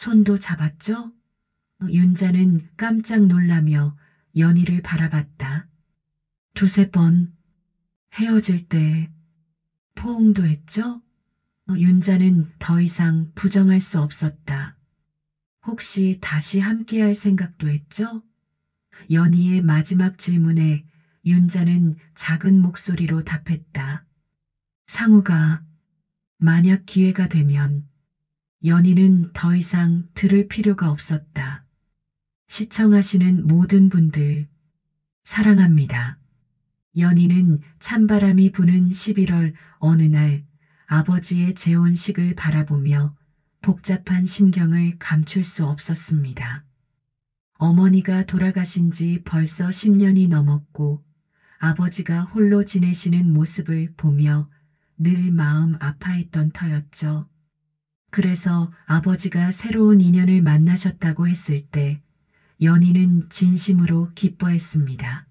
손도 잡았죠? 윤자는 깜짝 놀라며 연희를 바라봤다. 두세 번 헤어질 때 포옹도 했죠? 윤자는 더 이상 부정할 수 없었다. 혹시 다시 함께할 생각도 했죠? 연희의 마지막 질문에 윤자는 작은 목소리로 답했다. 상우가 만약 기회가 되면. 연희는 더 이상 들을 필요가 없었다. 시청하시는 모든 분들 사랑합니다. 연희는 찬바람이 부는 11월 어느 날 아버지의 재혼식을 바라보며 복잡한 심경을 감출 수 없었습니다. 어머니가 돌아가신 지 벌써 10년이 넘었고 아버지가 홀로 지내시는 모습을 보며 늘 마음 아파했던 터였죠. 그래서 아버지가 새로운 인연을 만나셨다고 했을 때 연희는 진심으로 기뻐했습니다.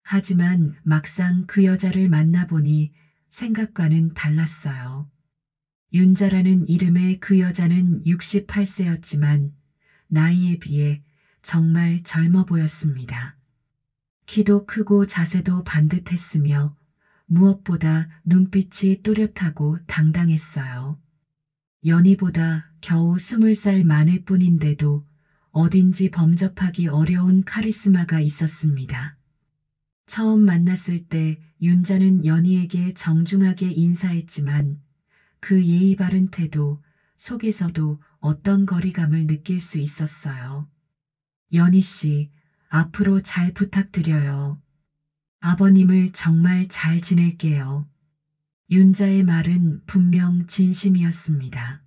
하지만 막상 그 여자를 만나보니 생각과는 달랐어요. 윤자라는 이름의 그 여자는 68세였지만 나이에 비해 정말 젊어 보였습니다. 키도 크고 자세도 반듯했으며 무엇보다 눈빛이 또렷하고 당당했어요. 연희보다 겨우 20살 많을 뿐인데도 어딘지 범접하기 어려운 카리스마가 있었습니다. 처음 만났을 때 윤자는 연희에게 정중하게 인사했지만 그 예의 바른 태도 속에서도 어떤 거리감을 느낄 수 있었어요. 연희 씨, 앞으로 잘 부탁드려요. 아버님을 정말 잘 지낼게요. 윤자의 말은 분명 진심이었습니다.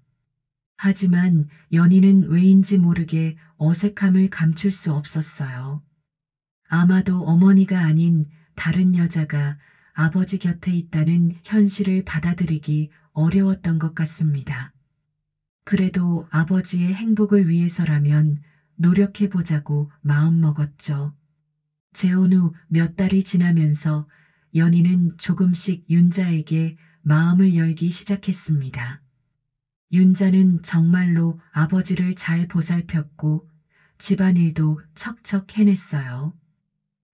하지만 연희는 왜인지 모르게 어색함을 감출 수 없었어요. 아마도 어머니가 아닌 다른 여자가 아버지 곁에 있다는 현실을 받아들이기 어려웠던 것 같습니다. 그래도 아버지의 행복을 위해서라면 노력해보자고 마음먹었죠. 재혼 후 몇 달이 지나면서 연희는 조금씩 윤자에게 마음을 열기 시작했습니다. 윤자는 정말로 아버지를 잘 보살폈고 집안일도 척척 해냈어요.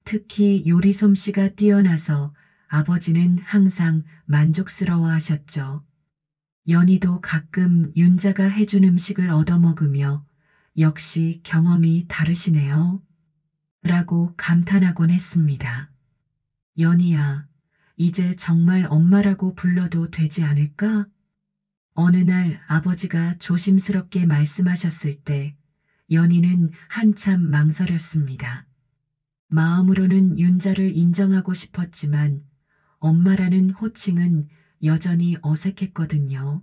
특히 요리 솜씨가 뛰어나서 아버지는 항상 만족스러워 하셨죠. 연희도 가끔 윤자가 해준 음식을 얻어먹으며 역시 경험이 다르시네요. 라고 감탄하곤 했습니다. 연희야, 이제 정말 엄마라고 불러도 되지 않을까? 어느 날 아버지가 조심스럽게 말씀하셨을 때 연희는 한참 망설였습니다. 마음으로는 윤자를 인정하고 싶었지만 엄마라는 호칭은 여전히 어색했거든요.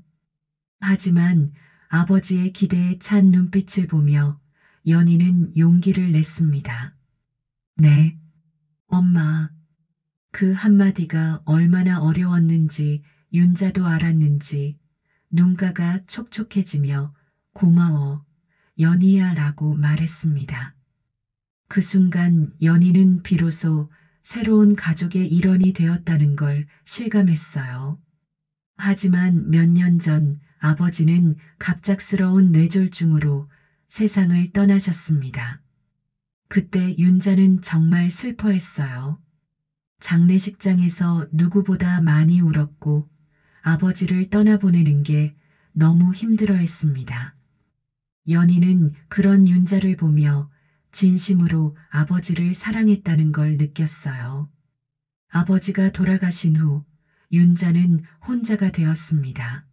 하지만 아버지의 기대에 찬 눈빛을 보며 연희는 용기를 냈습니다. 네, 엄마. 그 한마디가 얼마나 어려웠는지 윤자도 알았는지 눈가가 촉촉해지며 고마워, 연희야 라고 말했습니다. 그 순간 연희는 비로소 새로운 가족의 일원이 되었다는 걸 실감했어요. 하지만 몇 년 전 아버지는 갑작스러운 뇌졸중으로 세상을 떠나셨습니다. 그때 윤자는 정말 슬퍼했어요. 장례식장에서 누구보다 많이 울었고 아버지를 떠나보내는 게 너무 힘들어했습니다. 연희는 그런 윤자를 보며 진심으로 아버지를 사랑했다는 걸 느꼈어요. 아버지가 돌아가신 후 윤자는 혼자가 되었습니다.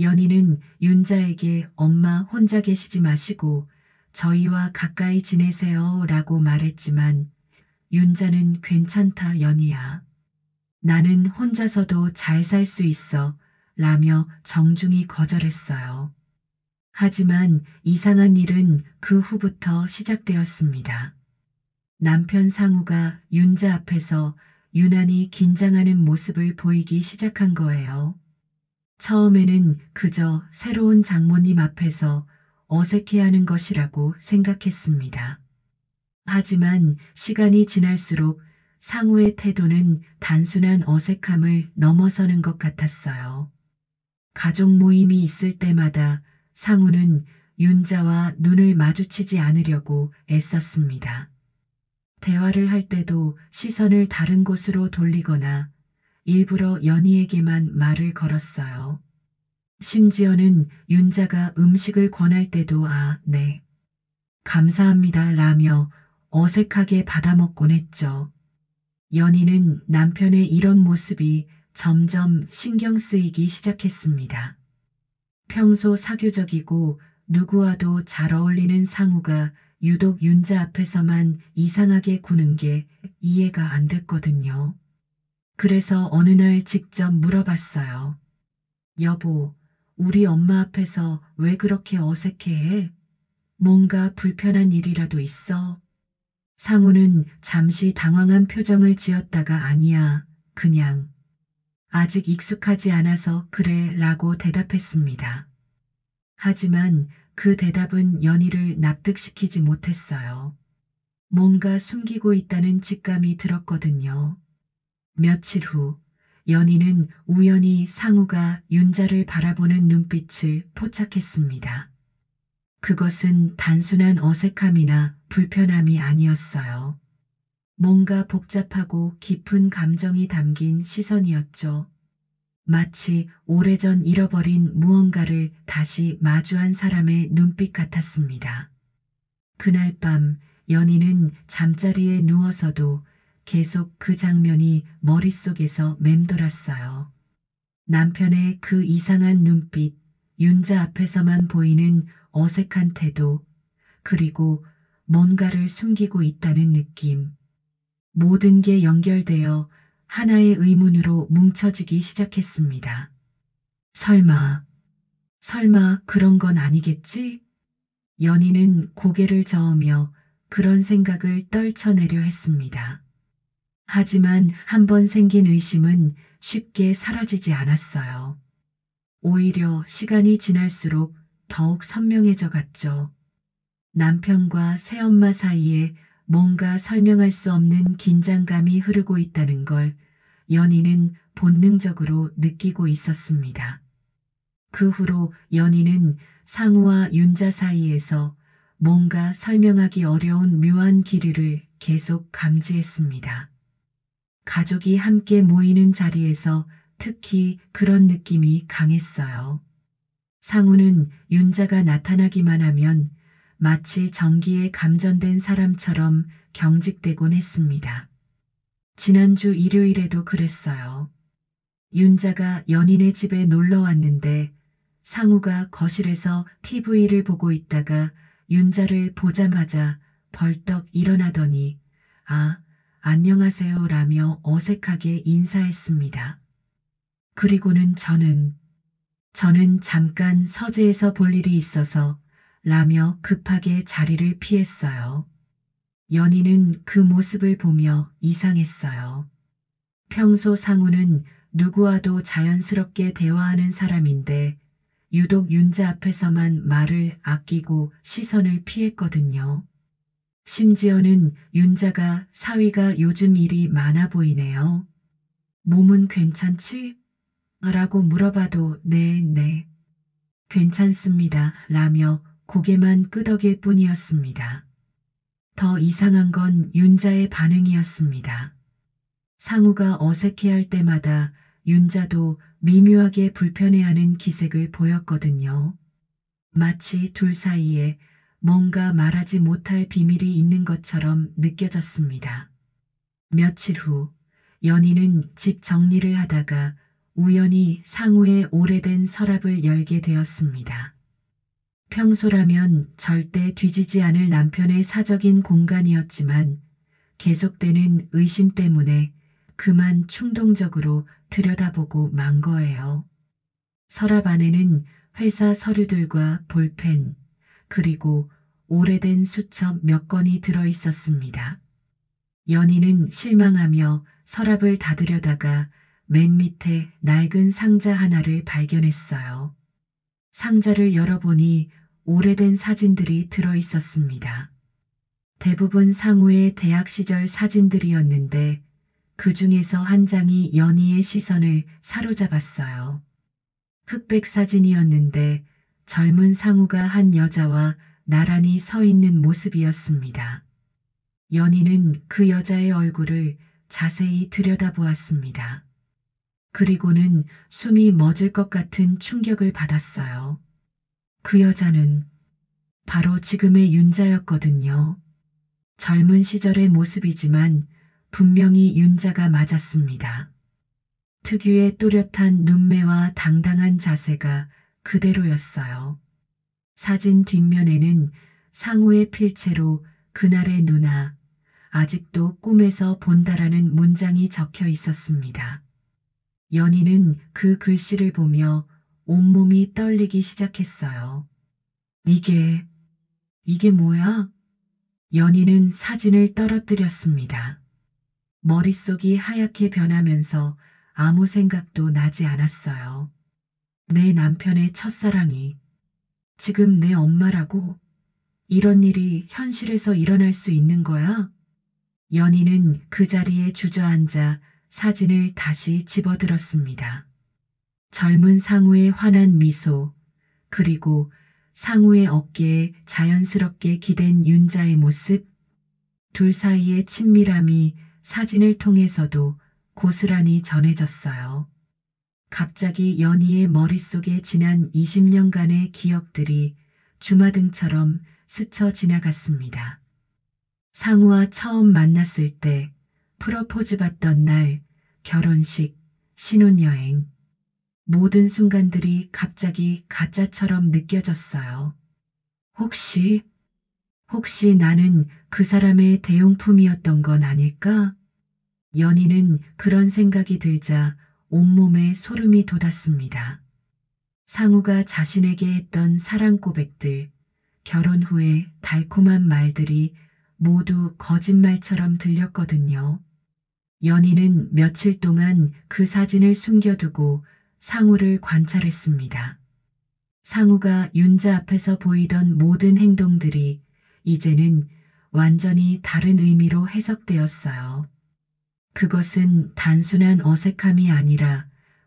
연희는 윤자에게 엄마 혼자 계시지 마시고 저희와 가까이 지내세요 라고 말했지만 윤자는 괜찮다 연희야. 나는 혼자서도 잘 살 수 있어 라며 정중히 거절했어요. 하지만 이상한 일은 그 후부터 시작되었습니다. 남편 상우가 윤자 앞에서 유난히 긴장하는 모습을 보이기 시작한 거예요. 처음에는 그저 새로운 장모님 앞에서 어색해하는 것이라고 생각했습니다. 하지만 시간이 지날수록 상우의 태도는 단순한 어색함을 넘어서는 것 같았어요. 가족 모임이 있을 때마다 상우는 윤자와 눈을 마주치지 않으려고 애썼습니다. 대화를 할 때도 시선을 다른 곳으로 돌리거나 일부러 연희에게만 말을 걸었어요. 심지어는 윤자가 음식을 권할 때도 네. 감사합니다 라며 어색하게 받아먹곤 했죠. 연희는 남편의 이런 모습이 점점 신경 쓰이기 시작했습니다. 평소 사교적이고 누구와도 잘 어울리는 상우가 유독 윤자 앞에서만 이상하게 구는 게 이해가 안 됐거든요. 그래서 어느 날 직접 물어봤어요. 여보, 우리 엄마 앞에서 왜 그렇게 어색해해? 뭔가 불편한 일이라도 있어? 상우는 잠시 당황한 표정을 지었다가 아니야, 그냥. 아직 익숙하지 않아서 그래 라고 대답했습니다. 하지만 그 대답은 연희를 납득시키지 못했어요. 뭔가 숨기고 있다는 직감이 들었거든요. 며칠 후 연희는 우연히 상우가 윤자를 바라보는 눈빛을 포착했습니다. 그것은 단순한 어색함이나 불편함이 아니었어요. 뭔가 복잡하고 깊은 감정이 담긴 시선이었죠. 마치 오래전 잃어버린 무언가를 다시 마주한 사람의 눈빛 같았습니다. 그날 밤 연희는 잠자리에 누워서도 계속 그 장면이 머릿속에서 맴돌았어요. 남편의 그 이상한 눈빛, 윤자 앞에서만 보이는 어색한 태도, 그리고 뭔가를 숨기고 있다는 느낌. 모든 게 연결되어 하나의 의문으로 뭉쳐지기 시작했습니다. 설마, 설마 그런 건 아니겠지? 연희는 고개를 저으며 그런 생각을 떨쳐내려 했습니다. 하지만 한 번 생긴 의심은 쉽게 사라지지 않았어요. 오히려 시간이 지날수록 더욱 선명해져 갔죠. 남편과 새엄마 사이에 뭔가 설명할 수 없는 긴장감이 흐르고 있다는 걸 연희는 본능적으로 느끼고 있었습니다. 그 후로 연희는 상우와 윤자 사이에서 뭔가 설명하기 어려운 묘한 기류를 계속 감지했습니다. 가족이 함께 모이는 자리에서 특히 그런 느낌이 강했어요. 상우는 윤자가 나타나기만 하면 마치 전기에 감전된 사람처럼 경직되곤 했습니다. 지난주 일요일에도 그랬어요. 윤자가 연인의 집에 놀러 왔는데 상우가 거실에서 TV를 보고 있다가 윤자를 보자마자 벌떡 일어나더니 안녕하세요 라며 어색하게 인사했습니다. 그리고는 저는 잠깐 서재에서 볼 일이 있어서 라며 급하게 자리를 피했어요. 연희는 그 모습을 보며 이상했어요. 평소 상우는 누구와도 자연스럽게 대화하는 사람인데 유독 윤자 앞에서만 말을 아끼고 시선을 피했거든요. 심지어는 윤자가 사위가 요즘 일이 많아 보이네요. 몸은 괜찮지? 라고 물어봐도 네, 괜찮습니다. 라며 고개만 끄덕일 뿐이었습니다. 더 이상한 건 윤자의 반응이었습니다. 상우가 어색해할 때마다 윤자도 미묘하게 불편해하는 기색을 보였거든요. 마치 둘 사이에 뭔가 말하지 못할 비밀이 있는 것처럼 느껴졌습니다. 며칠 후 연희는 집 정리를 하다가 우연히 상우의 오래된 서랍을 열게 되었습니다. 평소라면 절대 뒤지지 않을 남편의 사적인 공간이었지만 계속되는 의심 때문에 그만 충동적으로 들여다보고 만 거예요. 서랍 안에는 회사 서류들과 볼펜, 그리고 오래된 수첩 몇 건이 들어 있었습니다. 연희는 실망하며 서랍을 닫으려다가 맨 밑에 낡은 상자 하나를 발견했어요. 상자를 열어보니 오래된 사진들이 들어 있었습니다. 대부분 상우의 대학 시절 사진들이었는데 그 중에서 한 장이 연희의 시선을 사로잡았어요. 흑백 사진이었는데 젊은 상우가 한 여자와 나란히 서 있는 모습이었습니다. 연희는 그 여자의 얼굴을 자세히 들여다보았습니다. 그리고는 숨이 멎을 것 같은 충격을 받았어요. 그 여자는 바로 지금의 윤자였거든요. 젊은 시절의 모습이지만 분명히 윤자가 맞았습니다. 특유의 또렷한 눈매와 당당한 자세가 그대로였어요. 사진 뒷면에는 상우의 필체로 그날의 누나, 아직도 꿈에서 본다라는 문장이 적혀 있었습니다. 연희는 그 글씨를 보며 온몸이 떨리기 시작했어요. 이게 뭐야? 연희는 사진을 떨어뜨렸습니다. 머릿속이 하얗게 변하면서 아무 생각도 나지 않았어요. 내 남편의 첫사랑이 지금 내 엄마라고? 이런 일이 현실에서 일어날 수 있는 거야? 연희는 그 자리에 주저앉아 사진을 다시 집어들었습니다. 젊은 상우의 환한 미소, 그리고 상우의 어깨에 자연스럽게 기댄 윤자의 모습, 둘 사이의 친밀함이 사진을 통해서도 고스란히 전해졌어요. 갑자기 연희의 머릿속에 지난 20년간의 기억들이 주마등처럼 스쳐 지나갔습니다. 상우와 처음 만났을 때, 프러포즈 받던 날, 결혼식, 신혼여행. 모든 순간들이 갑자기 가짜처럼 느껴졌어요. 혹시, 혹시 나는 그 사람의 대용품이었던 건 아닐까? 연희는 그런 생각이 들자 온몸에 소름이 돋았습니다. 상우가 자신에게 했던 사랑 고백들, 결혼 후에 달콤한 말들이 모두 거짓말처럼 들렸거든요. 연희는 며칠 동안 그 사진을 숨겨두고 상우를 관찰했습니다. 상우가 윤자 앞에서 보이던 모든 행동들이 이제는 완전히 다른 의미로 해석되었어요. 그것은 단순한 어색함이 아니라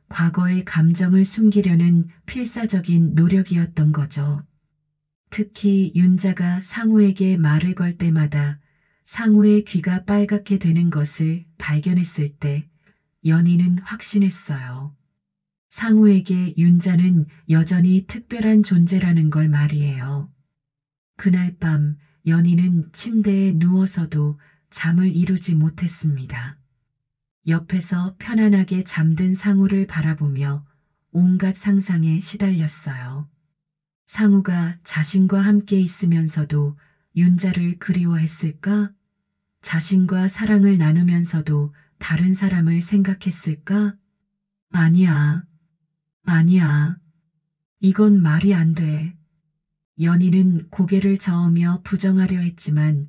과거의 감정을 숨기려는 필사적인 노력이었던 거죠. 특히 윤자가 상우에게 말을 걸 때마다 상우의 귀가 빨갛게 되는 것을 발견했을 때 연희는 확신했어요. 상우에게 윤자는 여전히 특별한 존재라는 걸 말이에요. 그날 밤 연희는 침대에 누워서도 잠을 이루지 못했습니다. 옆에서 편안하게 잠든 상우를 바라보며 온갖 상상에 시달렸어요. 상우가 자신과 함께 있으면서도 윤자를 그리워했을까? 자신과 사랑을 나누면서도 다른 사람을 생각했을까? 아니야, 아니야. 이건 말이 안 돼. 연희는 고개를 저으며 부정하려 했지만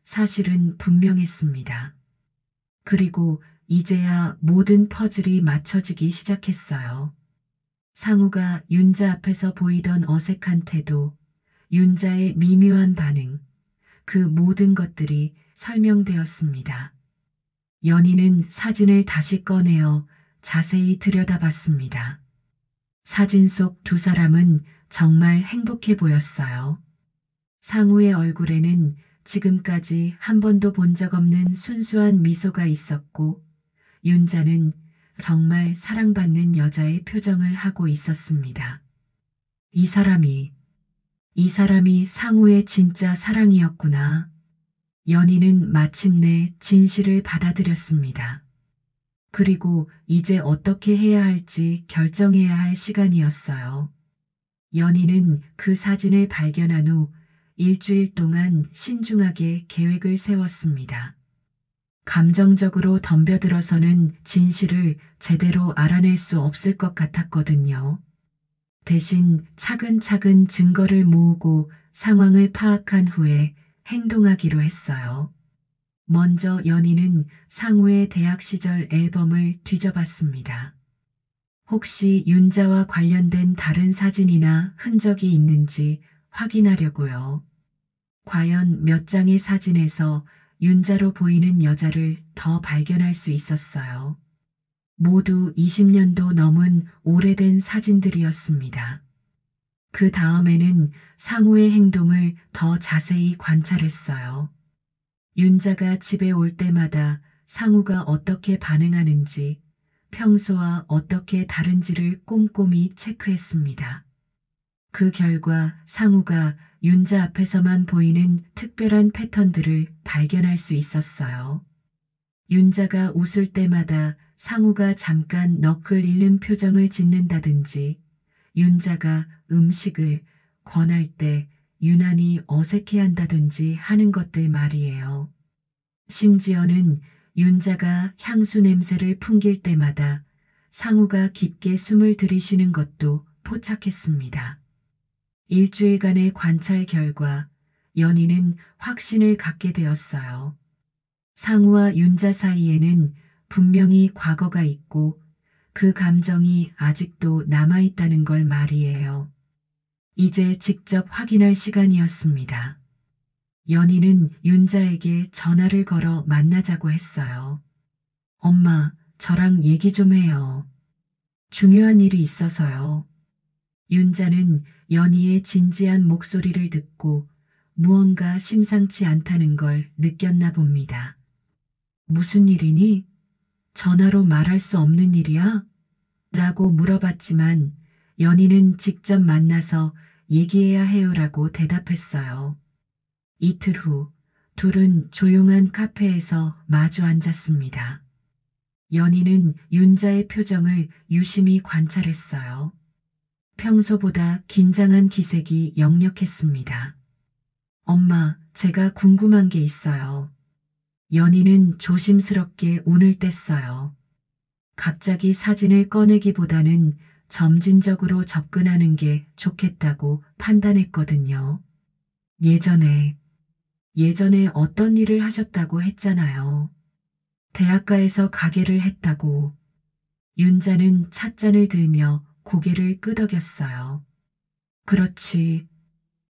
사실은 분명했습니다. 그리고 이제야 모든 퍼즐이 맞춰지기 시작했어요. 상우가 윤자 앞에서 보이던 어색한 태도, 윤자의 미묘한 반응, 그 모든 것들이 설명되었습니다. 연희는 사진을 다시 꺼내어 자세히 들여다봤습니다. 사진 속 두 사람은 정말 행복해 보였어요. 상우의 얼굴에는 지금까지 한 번도 본 적 없는 순수한 미소가 있었고, 윤자는 정말 사랑받는 여자의 표정을 하고 있었습니다. 이 사람이, 이 사람이 상우의 진짜 사랑이었구나. 연희는 마침내 진실을 받아들였습니다. 그리고 이제 어떻게 해야 할지 결정해야 할 시간이었어요. 연희는 그 사진을 발견한 후 일주일 동안 신중하게 계획을 세웠습니다. 감정적으로 덤벼들어서는 진실을 제대로 알아낼 수 없을 것 같았거든요. 대신 차근차근 증거를 모으고 상황을 파악한 후에 행동하기로 했어요. 먼저 연희는 상우의 대학 시절 앨범을 뒤져봤습니다. 혹시 윤자와 관련된 다른 사진이나 흔적이 있는지 확인하려고요. 과연 몇 장의 사진에서 윤자로 보이는 여자를 더 발견할 수 있었어요. 모두 20년도 넘은 오래된 사진들이었습니다. 그 다음에는 상우의 행동을 더 자세히 관찰했어요. 윤자가 집에 올 때마다 상우가 어떻게 반응하는지, 평소와 어떻게 다른지를 꼼꼼히 체크했습니다. 그 결과 상우가 윤자 앞에서만 보이는 특별한 패턴들을 발견할 수 있었어요. 윤자가 웃을 때마다 상우가 잠깐 너클 잃는 표정을 짓는다든지, 윤자가 음식을 권할 때 유난히 어색해한다든지 하는 것들 말이에요. 심지어는 윤자가 향수 냄새를 풍길 때마다 상우가 깊게 숨을 들이쉬는 것도 포착했습니다. 일주일간의 관찰 결과 연희는 확신을 갖게 되었어요. 상우와 윤자 사이에는 분명히 과거가 있고 그 감정이 아직도 남아있다는 걸 말이에요. 이제 직접 확인할 시간이었습니다. 연희는 윤자에게 전화를 걸어 만나자고 했어요. 엄마, 저랑 얘기 좀 해요. 중요한 일이 있어서요. 윤자는 연희의 진지한 목소리를 듣고 무언가 심상치 않다는 걸 느꼈나 봅니다. 무슨 일이니? 전화로 말할 수 없는 일이야? 라고 물어봤지만 연희는 직접 만나서 얘기해야 해요라고 대답했어요. 이틀 후 둘은 조용한 카페에서 마주 앉았습니다. 연희는 윤자의 표정을 유심히 관찰했어요. 평소보다 긴장한 기색이 역력했습니다. 엄마, 제가 궁금한 게 있어요. 연희는 조심스럽게 운을 뗐어요. 갑자기 사진을 꺼내기보다는 점진적으로 접근하는 게 좋겠다고 판단했거든요. 예전에, 예전에 어떤 일을 하셨다고 했잖아요. 대학가에서 가게를 했다고. 윤자는 찻잔을 들며 고개를 끄덕였어요. 그렇지.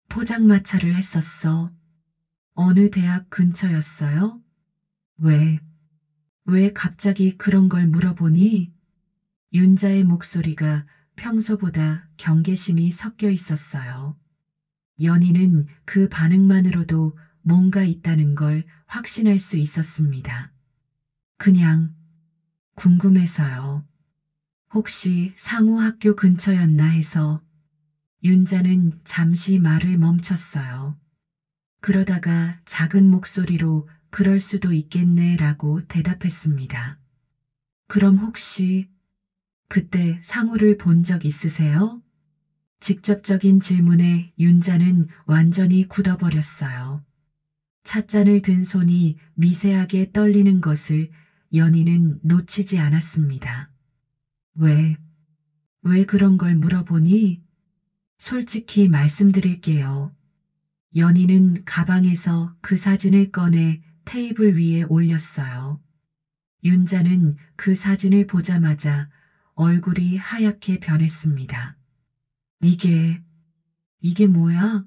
포장마차를 했었어. 어느 대학 근처였어요? 왜, 왜 갑자기 그런 걸 물어보니? 윤자의 목소리가 평소보다 경계심이 섞여 있었어요. 연희는 그 반응만으로도 뭔가 있다는 걸 확신할 수 있었습니다. 그냥 궁금해서요. 혹시 상우 학교 근처였나 해서 윤자는 잠시 말을 멈췄어요. 그러다가 작은 목소리로 그럴 수도 있겠네라고 대답했습니다. 그럼 혹시 그때 상우를 본 적 있으세요? 직접적인 질문에 윤자는 완전히 굳어버렸어요. 찻잔을 든 손이 미세하게 떨리는 것을 연희는 놓치지 않았습니다. 왜, 왜 그런 걸 물어보니? 솔직히 말씀드릴게요. 연희는 가방에서 그 사진을 꺼내 테이블 위에 올렸어요. 윤자는 그 사진을 보자마자 얼굴이 하얗게 변했습니다. 이게, 이게 뭐야?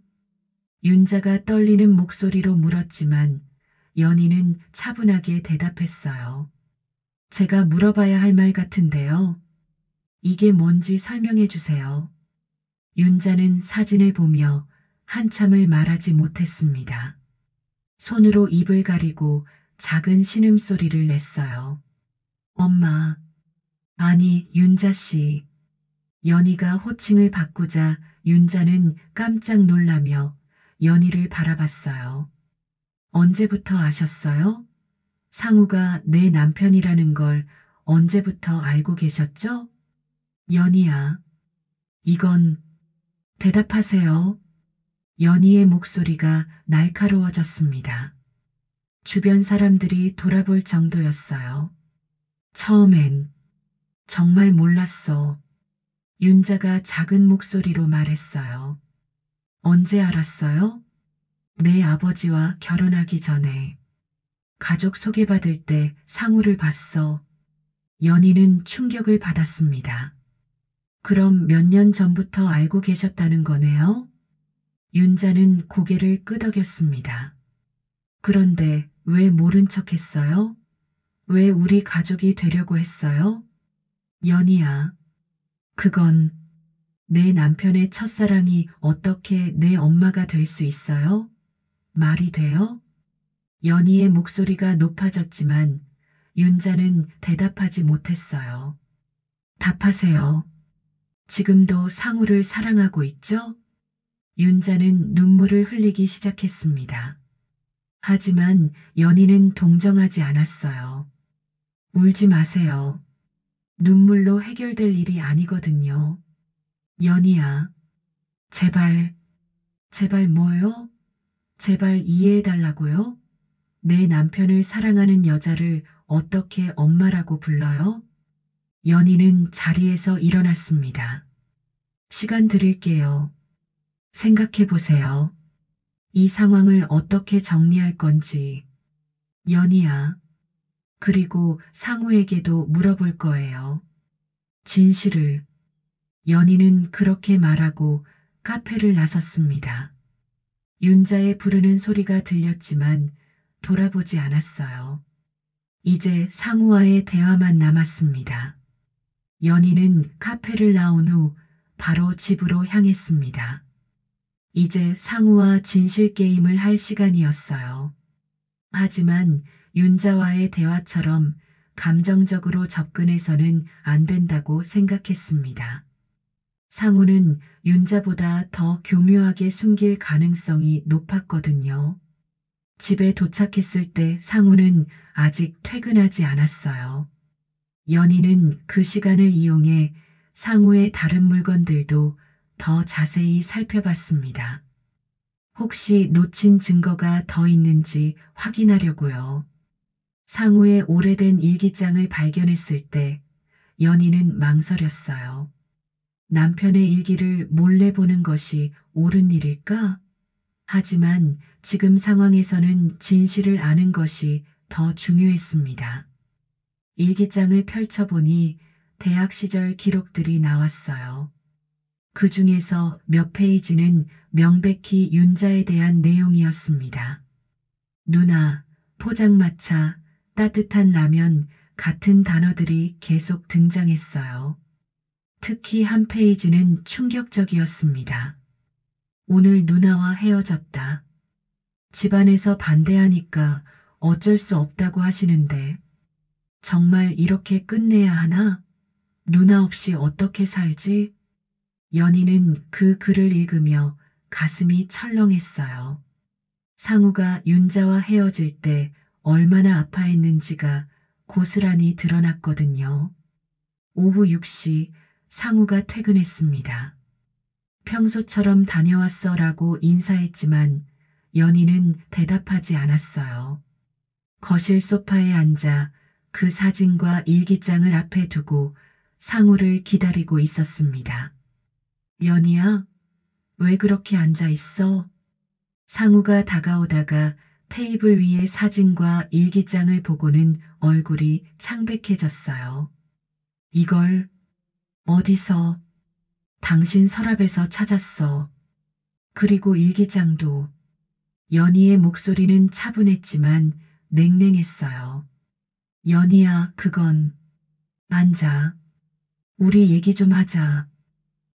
윤자가 떨리는 목소리로 물었지만 연희는 차분하게 대답했어요. 제가 물어봐야 할 말 같은데요. 이게 뭔지 설명해 주세요. 윤자는 사진을 보며 한참을 말하지 못했습니다. 손으로 입을 가리고 작은 신음소리를 냈어요. 엄마, 아니, 윤자 씨. 연희가 호칭을 바꾸자 윤자는 깜짝 놀라며 연희를 바라봤어요. 언제부터 아셨어요? 상우가 내 남편이라는 걸 언제부터 알고 계셨죠? 연희야, 이건 대답하세요. 연희의 목소리가 날카로워졌습니다. 주변 사람들이 돌아볼 정도였어요. 처음엔 정말 몰랐어. 윤자가 작은 목소리로 말했어요. 언제 알았어요? 내 아버지와 결혼하기 전에. 가족 소개받을 때 상우를 봤어. 연희는 충격을 받았습니다. 그럼 몇 년 전부터 알고 계셨다는 거네요? 윤자는 고개를 끄덕였습니다. 그런데 왜 모른 척 했어요? 왜 우리 가족이 되려고 했어요? 연희야, 그건 내 남편의 첫사랑이 어떻게 내 엄마가 될 수 있어요? 말이 돼요? 연희의 목소리가 높아졌지만 윤자는 대답하지 못했어요. 답하세요. 지금도 상우를 사랑하고 있죠? 윤자는 눈물을 흘리기 시작했습니다. 하지만 연희는 동정하지 않았어요. 울지 마세요. 눈물로 해결될 일이 아니거든요. 연희야, 제발, 제발 뭐요? 제발 이해해달라고요? 내 남편을 사랑하는 여자를 어떻게 엄마라고 불러요? 연희는 자리에서 일어났습니다. 시간 드릴게요. 생각해 보세요. 이 상황을 어떻게 정리할 건지. 연희야, 그리고 상우에게도 물어볼 거예요. 진실을. 연희는 그렇게 말하고 카페를 나섰습니다. 윤자의 부르는 소리가 들렸지만 돌아보지 않았어요. 이제 상우와의 대화만 남았습니다. 연희는 카페를 나온 후 바로 집으로 향했습니다. 이제 상우와 진실 게임을 할 시간이었어요. 하지만 윤자와의 대화처럼 감정적으로 접근해서는 안 된다고 생각했습니다. 상우는 윤자보다 더 교묘하게 숨길 가능성이 높았거든요. 집에 도착했을 때 상우는 아직 퇴근하지 않았어요. 연희는 그 시간을 이용해 상우의 다른 물건들도 더 자세히 살펴봤습니다. 혹시 놓친 증거가 더 있는지 확인하려고요. 상우의 오래된 일기장을 발견했을 때 연희는 망설였어요. 남편의 일기를 몰래 보는 것이 옳은 일일까? 하지만 지금 상황에서는 진실을 아는 것이 더 중요했습니다. 일기장을 펼쳐보니 대학 시절 기록들이 나왔어요. 그 중에서 몇 페이지는 명백히 윤자에 대한 내용이었습니다. 누나, 포장마차, 따뜻한 라면 같은 단어들이 계속 등장했어요. 특히 한 페이지는 충격적이었습니다. 오늘 누나와 헤어졌다. 집안에서 반대하니까 어쩔 수 없다고 하시는데 정말 이렇게 끝내야 하나? 누나 없이 어떻게 살지? 연희는 그 글을 읽으며 가슴이 철렁했어요. 상우가 윤자와 헤어질 때 얼마나 아파했는지가 고스란히 드러났거든요. 오후 6시 상우가 퇴근했습니다. 평소처럼 다녀왔어 라고 인사했지만 연희는 대답하지 않았어요. 거실 소파에 앉아 그 사진과 일기장을 앞에 두고 상우를 기다리고 있었습니다. 연희야, 왜 그렇게 앉아 있어? 상우가 다가오다가 테이블 위의 사진과 일기장을 보고는 얼굴이 창백해졌어요. 이걸 어디서? 당신 서랍에서 찾았어. 그리고 일기장도. 연희의 목소리는 차분했지만 냉랭했어요. 연희야, 그건. 앉아. 우리 얘기 좀 하자.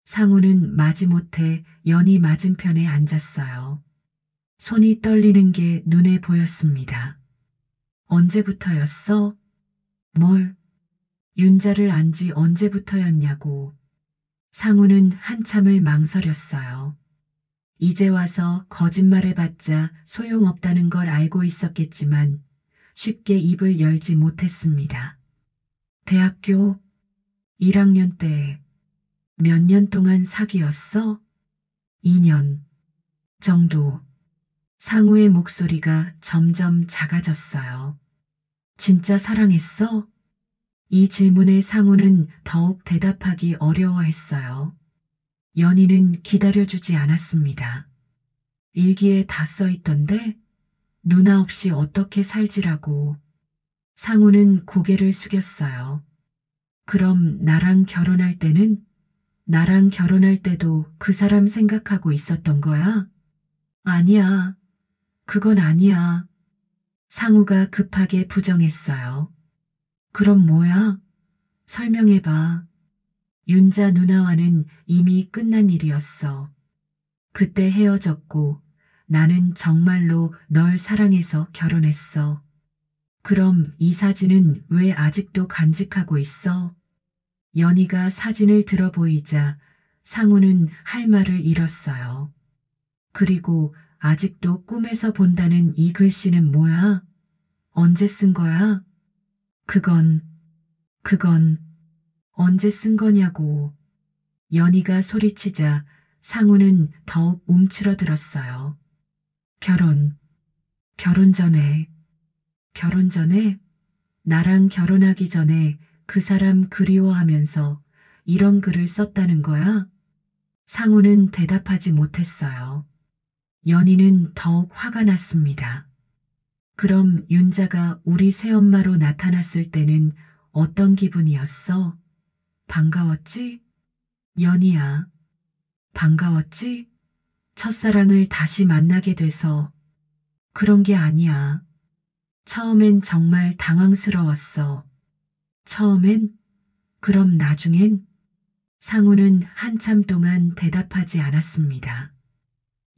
상우는 마지못해 연희 맞은편에 앉았어요. 손이 떨리는 게 눈에 보였습니다. 언제부터였어? 뭘? 윤자를 안 지 언제부터였냐고. 상우는 한참을 망설였어요. 이제 와서 거짓말해봤자 소용없다는 걸 알고 있었겠지만 쉽게 입을 열지 못했습니다. 대학교 1학년 때 몇 년 동안 사귀었어? 2년 정도. 상우의 목소리가 점점 작아졌어요. 진짜 사랑했어? 이 질문에 상우는 더욱 대답하기 어려워했어요. 연희는 기다려주지 않았습니다. 일기에 다 써있던데 누나 없이 어떻게 살지라고. 상우는 고개를 숙였어요. 그럼 나랑 결혼할 때는? 나랑 결혼할 때도 그 사람 생각하고 있었던 거야? 아니야. 그건 아니야. 상우가 급하게 부정했어요. 그럼 뭐야? 설명해봐. 윤자 누나와는 이미 끝난 일이었어. 그때 헤어졌고 나는 정말로 널 사랑해서 결혼했어. 그럼 이 사진은 왜 아직도 간직하고 있어? 연희가 사진을 들어 보이자 상우는 할 말을 잃었어요. 그리고 아직도 꿈에서 본다는 이 글씨는 뭐야? 언제 쓴 거야? 그건, 그건 언제 쓴 거냐고. 연희가 소리치자 상우는 더욱 움츠러들었어요. 결혼, 결혼 전에, 결혼 전에, 나랑 결혼하기 전에 그 사람 그리워하면서 이런 글을 썼다는 거야? 상우는 대답하지 못했어요. 연희는 더욱 화가 났습니다. 그럼 윤자가 우리 새엄마로 나타났을 때는 어떤 기분이었어? 반가웠지? 연희야, 반가웠지? 첫사랑을 다시 만나게 돼서 그런 게 아니야. 처음엔 정말 당황스러웠어. 처음엔? 그럼 나중엔? 상우는 한참 동안 대답하지 않았습니다.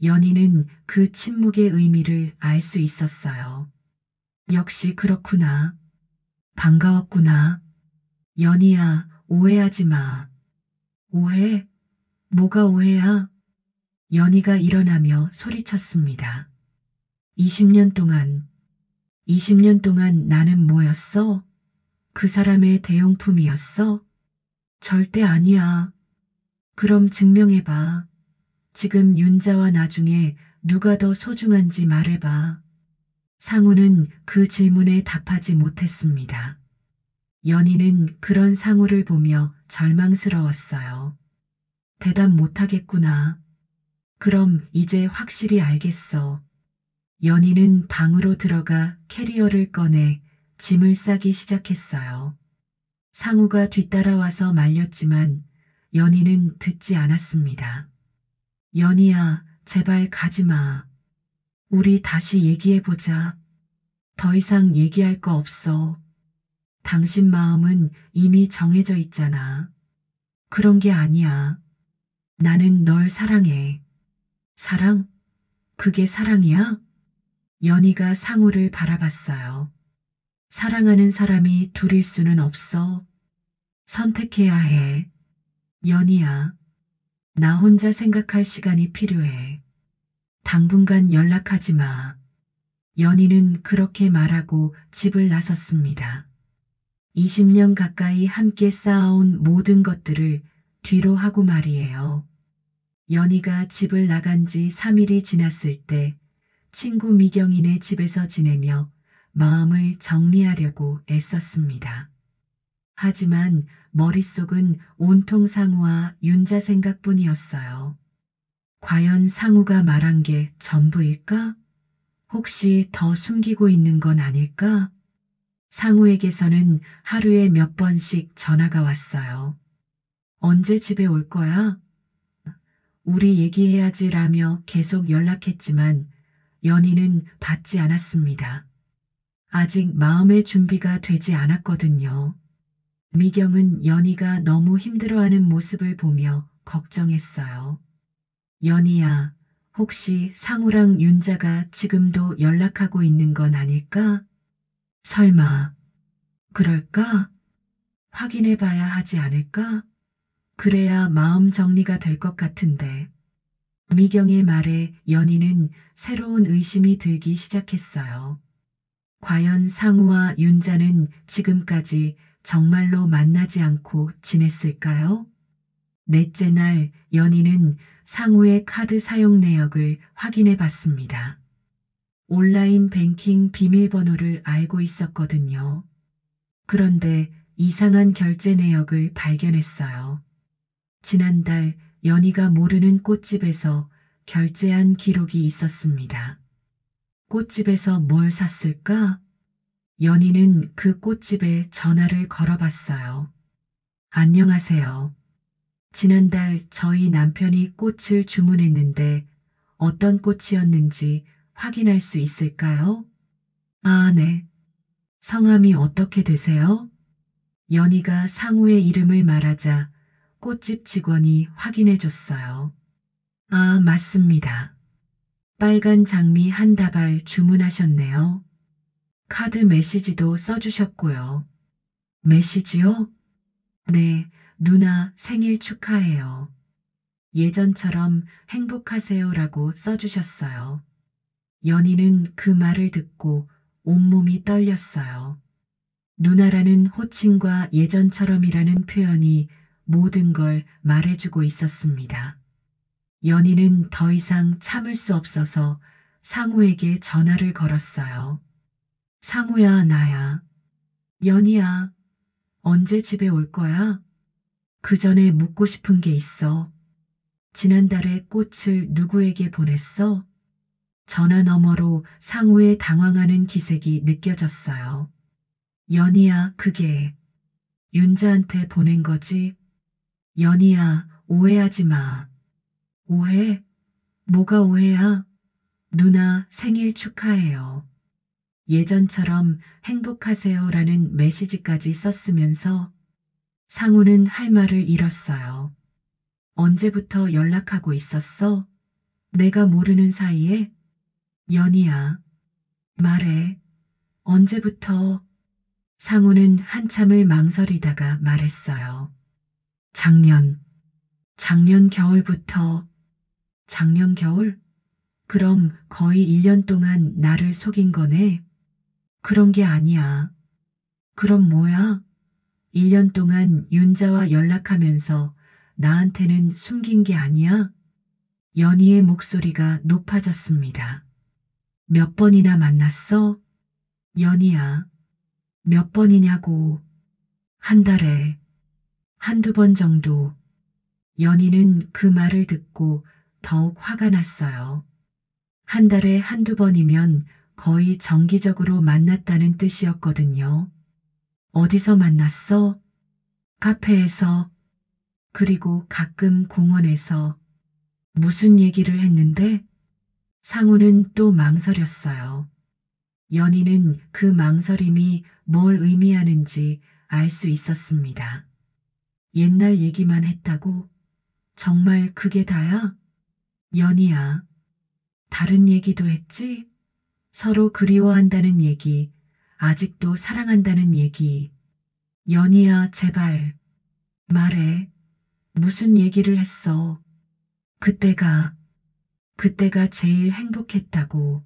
연희는 그 침묵의 의미를 알 수 있었어요. 역시 그렇구나. 반가웠구나. 연희야, 오해하지 마. 오해? 뭐가 오해야? 연희가 일어나며 소리쳤습니다. 20년 동안, 20년 동안 나는 뭐였어? 그 사람의 대용품이었어? 절대 아니야. 그럼 증명해봐. 지금 윤자와 나중에 누가 더 소중한지 말해봐. 상우는 그 질문에 답하지 못했습니다. 연희는 그런 상우를 보며 절망스러웠어요. 대답 못하겠구나. 그럼 이제 확실히 알겠어. 연희는 방으로 들어가 캐리어를 꺼내 짐을 싸기 시작했어요. 상우가 뒤따라와서 말렸지만 연희는 듣지 않았습니다. 연희야, 제발 가지 마. 우리 다시 얘기해보자. 더 이상 얘기할 거 없어. 당신 마음은 이미 정해져 있잖아. 그런 게 아니야. 나는 널 사랑해. 사랑? 그게 사랑이야? 연희가 상우를 바라봤어요. 사랑하는 사람이 둘일 수는 없어. 선택해야 해. 연희야, 나 혼자 생각할 시간이 필요해. 당분간 연락하지 마. 연희는 그렇게 말하고 집을 나섰습니다. 20년 가까이 함께 쌓아온 모든 것들을 뒤로 하고 말이에요. 연희가 집을 나간 지 3일이 지났을 때 친구 미경이네 집에서 지내며 마음을 정리하려고 애썼습니다. 하지만 머릿속은 온통 상우와 윤자 생각뿐이었어요. 과연 상우가 말한 게 전부일까? 혹시 더 숨기고 있는 건 아닐까? 상우에게서는 하루에 몇 번씩 전화가 왔어요. 언제 집에 올 거야? 우리 얘기해야지라며 계속 연락했지만 연희는 받지 않았습니다. 아직 마음의 준비가 되지 않았거든요. 미경은 연희가 너무 힘들어하는 모습을 보며 걱정했어요. 연희야, 혹시 상우랑 윤자가 지금도 연락하고 있는 건 아닐까? 설마, 그럴까? 확인해 봐야 하지 않을까? 그래야 마음 정리가 될 것 같은데. 미경의 말에 연희는 새로운 의심이 들기 시작했어요. 과연 상우와 윤자는 지금까지 정말로 만나지 않고 지냈을까요? 넷째 날 연희는 상우의 카드 사용 내역을 확인해 봤습니다. 온라인 뱅킹 비밀번호를 알고 있었거든요. 그런데 이상한 결제 내역을 발견했어요. 지난달 연희가 모르는 꽃집에서 결제한 기록이 있었습니다. 꽃집에서 뭘 샀을까? 연희는 그 꽃집에 전화를 걸어봤어요. 안녕하세요. 지난달 저희 남편이 꽃을 주문했는데 어떤 꽃이었는지 확인할 수 있을까요? 아, 네. 성함이 어떻게 되세요? 연희가 상우의 이름을 말하자 꽃집 직원이 확인해 줬어요. 아, 맞습니다. 빨간 장미 한 다발 주문하셨네요. 카드 메시지도 써주셨고요. 메시지요? 네, 누나 생일 축하해요. 예전처럼 행복하세요라고 써주셨어요. 연희는 그 말을 듣고 온몸이 떨렸어요. 누나라는 호칭과 예전처럼이라는 표현이 모든 걸 말해주고 있었습니다. 연희는 더 이상 참을 수 없어서 상우에게 전화를 걸었어요. 상우야, 나야. 연희야, 언제 집에 올 거야? 그 전에 묻고 싶은 게 있어. 지난달에 꽃을 누구에게 보냈어? 전화 너머로 상우의 당황하는 기색이 느껴졌어요. 연희야, 그게 윤자한테 보낸 거지? 연희야, 오해하지 마. 오해? 뭐가 오해야? 누나 생일 축하해요. 예전처럼 행복하세요라는 메시지까지 썼으면서 상우는 할 말을 잃었어요. 언제부터 연락하고 있었어? 내가 모르는 사이에? 연희야, 말해. 언제부터? 상우는 한참을 망설이다가 말했어요. 작년, 작년 겨울부터. 작년 겨울? 그럼 거의 1년 동안 나를 속인 거네? 그런 게 아니야. 그럼 뭐야? 1년 동안 윤자와 연락하면서 나한테는 숨긴 게 아니야? 연희의 목소리가 높아졌습니다. 몇 번이나 만났어? 연희야, 몇 번이냐고. 한 달에 한두 번 정도. 연희는 그 말을 듣고 더욱 화가 났어요. 한 달에 한두 번이면 거의 정기적으로 만났다는 뜻이었거든요. 어디서 만났어? 카페에서, 그리고 가끔 공원에서. 무슨 얘기를 했는데? 상우는 또 망설였어요. 연희는 그 망설임이 뭘 의미하는지 알 수 있었습니다. 옛날 얘기만 했다고? 정말 그게 다야? 연희야, 다른 얘기도 했지? 서로 그리워한다는 얘기, 아직도 사랑한다는 얘기. 연희야, 제발, 말해. 무슨 얘기를 했어? 그때가, 그때가 제일 행복했다고.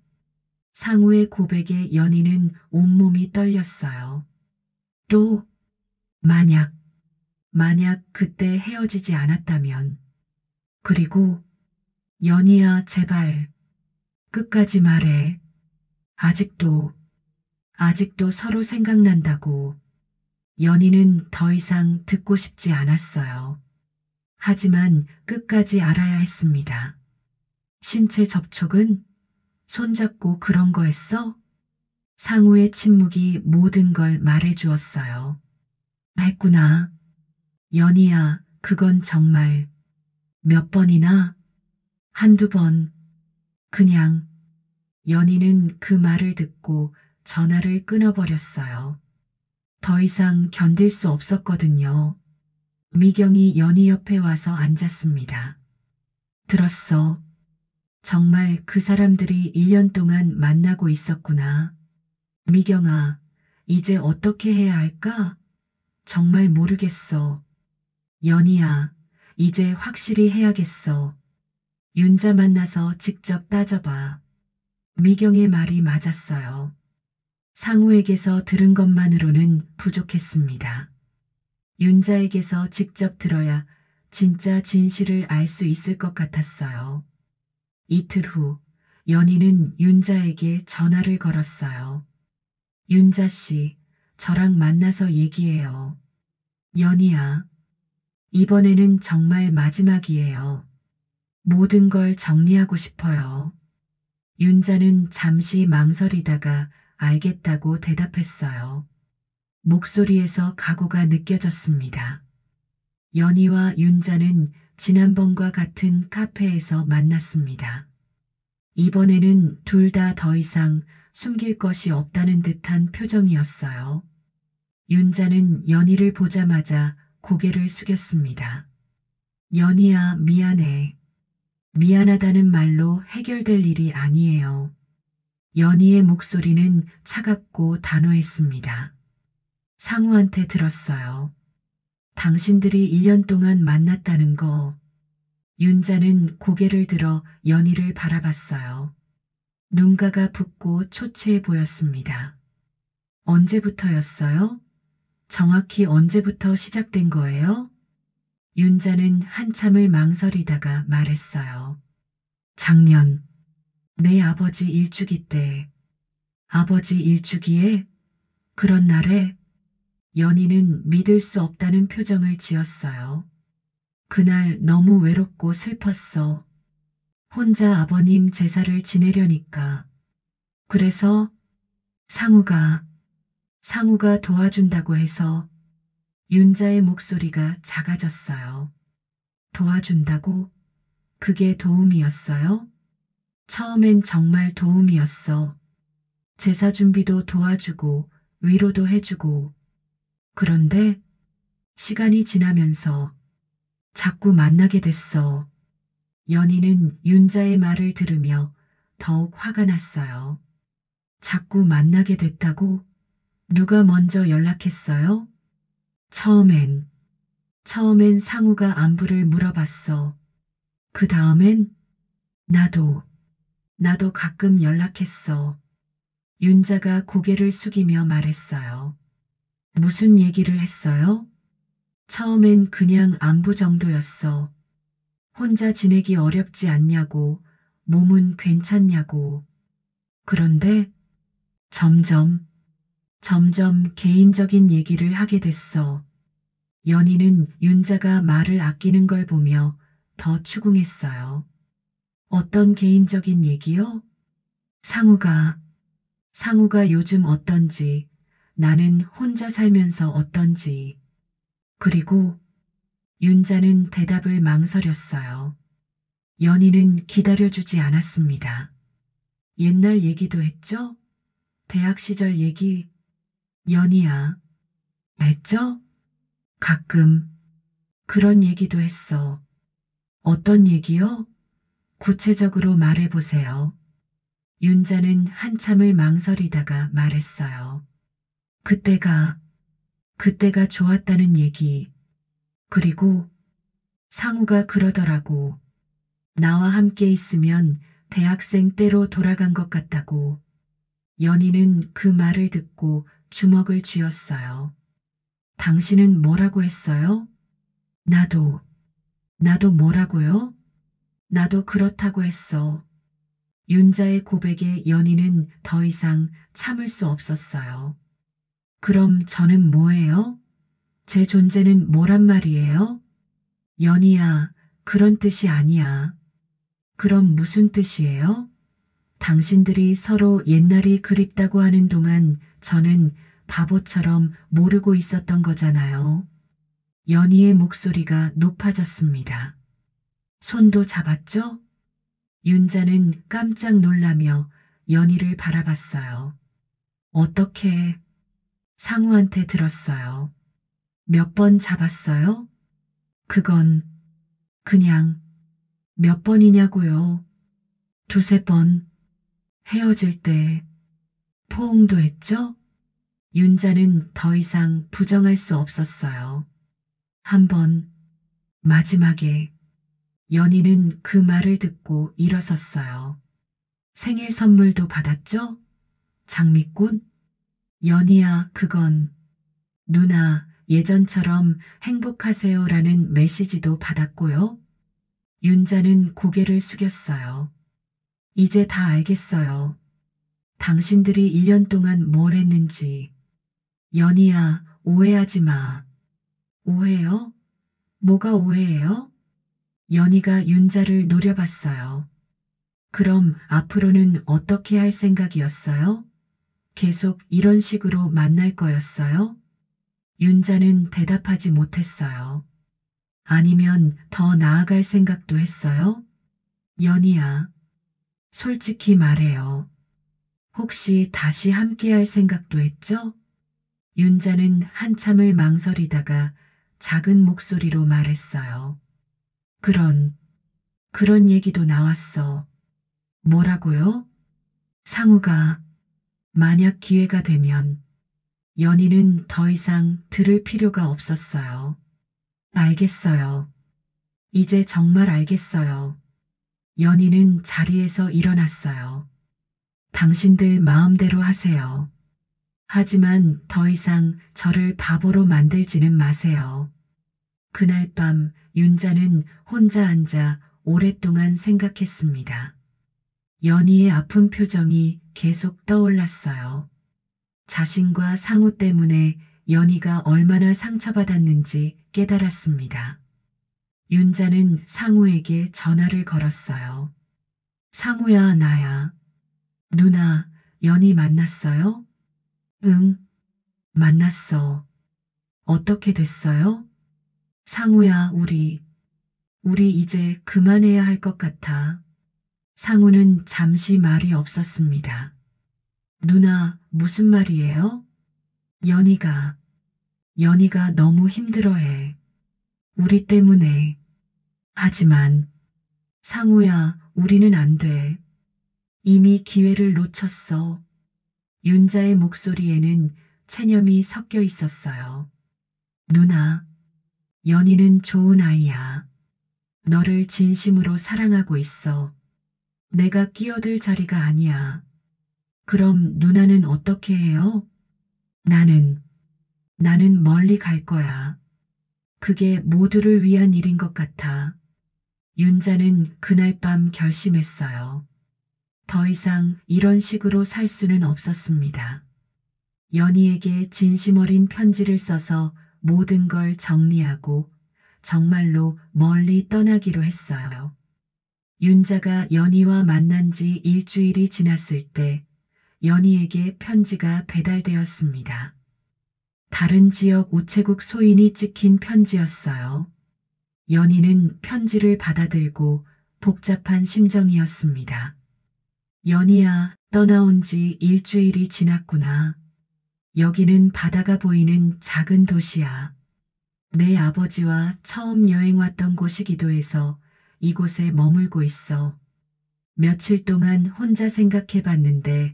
상우의 고백에 연희는 온몸이 떨렸어요. 또, 만약, 만약 그때 헤어지지 않았다면. 그리고, 연희야, 제발, 끝까지 말해. 아직도, 아직도 서로 생각난다고. 연희는 더 이상 듣고 싶지 않았어요. 하지만 끝까지 알아야 했습니다. 신체 접촉은? 손잡고 그런 거 했어? 상우의 침묵이 모든 걸 말해 주었어요. 했구나. 연희야, 그건 정말 몇 번이나? 한두 번. 그냥 연희는 그 말을 듣고 전화를 끊어버렸어요. 더 이상 견딜 수 없었거든요. 미경이 연희 옆에 와서 앉았습니다. 들었어. 정말 그 사람들이 1년 동안 만나고 있었구나. 미경아, 이제 어떻게 해야 할까? 정말 모르겠어. 연희야, 이제 확실히 해야겠어. 윤자 만나서 직접 따져봐. 미경의 말이 맞았어요. 상우에게서 들은 것만으로는 부족했습니다. 윤자에게서 직접 들어야 진짜 진실을 알 수 있을 것 같았어요. 이틀 후, 연희는 윤자에게 전화를 걸었어요. 윤자 씨, 저랑 만나서 얘기해요. 연희야, 이번에는 정말 마지막이에요. 모든 걸 정리하고 싶어요. 윤자는 잠시 망설이다가 알겠다고 대답했어요. 목소리에서 각오가 느껴졌습니다. 연희와 윤자는 지난번과 같은 카페에서 만났습니다. 이번에는 둘 다 더 이상 숨길 것이 없다는 듯한 표정이었어요. 윤자는 연희를 보자마자 고개를 숙였습니다. 연희야, 미안해. 미안하다는 말로 해결될 일이 아니에요. 연희의 목소리는 차갑고 단호했습니다. 상우한테 들었어요. 당신들이 1년 동안 만났다는 거. 윤자는 고개를 들어 연희를 바라봤어요. 눈가가 붓고 초췌해 보였습니다. 언제부터였어요? 정확히 언제부터 시작된 거예요? 윤자는 한참을 망설이다가 말했어요. 작년, 내 아버지 일주기 때. 아버지 일주기에? 그런 날에? 연희는 믿을 수 없다는 표정을 지었어요. 그날 너무 외롭고 슬펐어. 혼자 아버님 제사를 지내려니까. 그래서 상우가, 상우가 도와준다고 해서 윤자의 목소리가 작아졌어요. 도와준다고? 그게 도움이었어요? 처음엔 정말 도움이었어. 제사 준비도 도와주고 위로도 해주고. 그런데 시간이 지나면서 자꾸 만나게 됐어. 연희는 윤자의 말을 들으며 더욱 화가 났어요. 자꾸 만나게 됐다고? 누가 먼저 연락했어요? 처음엔 상우가 안부를 물어봤어. 그 다음엔 나도, 나도 가끔 연락했어. 윤자가 고개를 숙이며 말했어요. 무슨 얘기를 했어요? 처음엔 그냥 안부 정도였어. 혼자 지내기 어렵지 않냐고, 몸은 괜찮냐고. 그런데 점점 개인적인 얘기를 하게 됐어. 연희는 윤자가 말을 아끼는 걸 보며 더 추궁했어요. 어떤 개인적인 얘기요? 상우가, 상우가 요즘 어떤지, 나는 혼자 살면서 어떤지. 그리고 윤자는 대답을 망설였어요. 연희는 기다려주지 않았습니다. 옛날 얘기도 했죠? 대학 시절 얘기. 연희야. 했죠? 가끔 그런 얘기도 했어. 어떤 얘기요? 구체적으로 말해보세요. 윤자는 한참을 망설이다가 말했어요. 그때가, 그때가 좋았다는 얘기. 그리고 상우가 그러더라고. 나와 함께 있으면 대학생 때로 돌아간 것 같다고. 연희는 그 말을 듣고 주먹을 쥐었어요. 당신은 뭐라고 했어요? 나도, 나도 뭐라고요? 나도 그렇다고 했어. 윤자의 고백에 연희는 더 이상 참을 수 없었어요. 그럼 저는 뭐예요? 제 존재는 뭐란 말이에요? 연희야, 그런 뜻이 아니야. 그럼 무슨 뜻이에요? 당신들이 서로 옛날이 그립다고 하는 동안 저는 바보처럼 모르고 있었던 거잖아요. 연희의 목소리가 높아졌습니다. 손도 잡았죠? 윤자는 깜짝 놀라며 연희를 바라봤어요. 어떻게 상우한테 들었어요. 몇 번 잡았어요? 그건 그냥 몇 번이냐고요. 두세 번 헤어질 때 포옹도 했죠? 윤자는 더 이상 부정할 수 없었어요. 한 번, 마지막에 연희는 그 말을 듣고 일어섰어요. 생일 선물도 받았죠? 장미꽃? 연희야, 그건 누나 예전처럼 행복하세요라는 메시지도 받았고요. 윤자는 고개를 숙였어요. 이제 다 알겠어요. 당신들이 1년 동안 뭘 했는지. 연희야, 오해하지 마. 오해요? 뭐가 오해예요? 연희가 윤자를 노려봤어요. 그럼 앞으로는 어떻게 할 생각이었어요? 계속 이런 식으로 만날 거였어요? 윤자는 대답하지 못했어요. 아니면 더 나아갈 생각도 했어요? 연희야, 솔직히 말해요. 혹시 다시 함께할 생각도 했죠? 윤자는 한참을 망설이다가 작은 목소리로 말했어요. 그런 얘기도 나왔어. 뭐라고요? 상우가 만약 기회가 되면 연희는 더 이상 들을 필요가 없었어요. 알겠어요. 이제 정말 알겠어요. 연희는 자리에서 일어났어요. 당신들 마음대로 하세요. 하지만 더 이상 저를 바보로 만들지는 마세요. 그날 밤 윤자는 혼자 앉아 오랫동안 생각했습니다. 연희의 아픈 표정이 계속 떠올랐어요. 자신과 상우 때문에 연희가 얼마나 상처받았는지 깨달았습니다. 윤자는 상우에게 전화를 걸었어요. 상우야, 나야. 누나, 연희 만났어요? 응, 만났어. 어떻게 됐어요? 상우야, 우리 이제 그만해야 할 것 같아. 상우는 잠시 말이 없었습니다. 누나, 무슨 말이에요? 연희가 너무 힘들어해. 우리 때문에. 하지만, 상우야, 우리는 안 돼. 이미 기회를 놓쳤어. 윤자의 목소리에는 체념이 섞여 있었어요. 누나, 연희는 좋은 아이야. 너를 진심으로 사랑하고 있어. 내가 끼어들 자리가 아니야. 그럼 누나는 어떻게 해요? 나는 멀리 갈 거야. 그게 모두를 위한 일인 것 같아. 윤자는 그날 밤 결심했어요. 더 이상 이런 식으로 살 수는 없었습니다. 연희에게 진심 어린 편지를 써서 모든 걸 정리하고 정말로 멀리 떠나기로 했어요. 윤자가 연희와 만난 지 일주일이 지났을 때 연희에게 편지가 배달되었습니다. 다른 지역 우체국 소인이 찍힌 편지였어요. 연희는 편지를 받아들고 복잡한 심정이었습니다. 연희야, 떠나온 지 일주일이 지났구나. 여기는 바다가 보이는 작은 도시야. 내 아버지와 처음 여행 왔던 곳이기도 해서 이곳에 머물고 있어. 며칠 동안 혼자 생각해 봤는데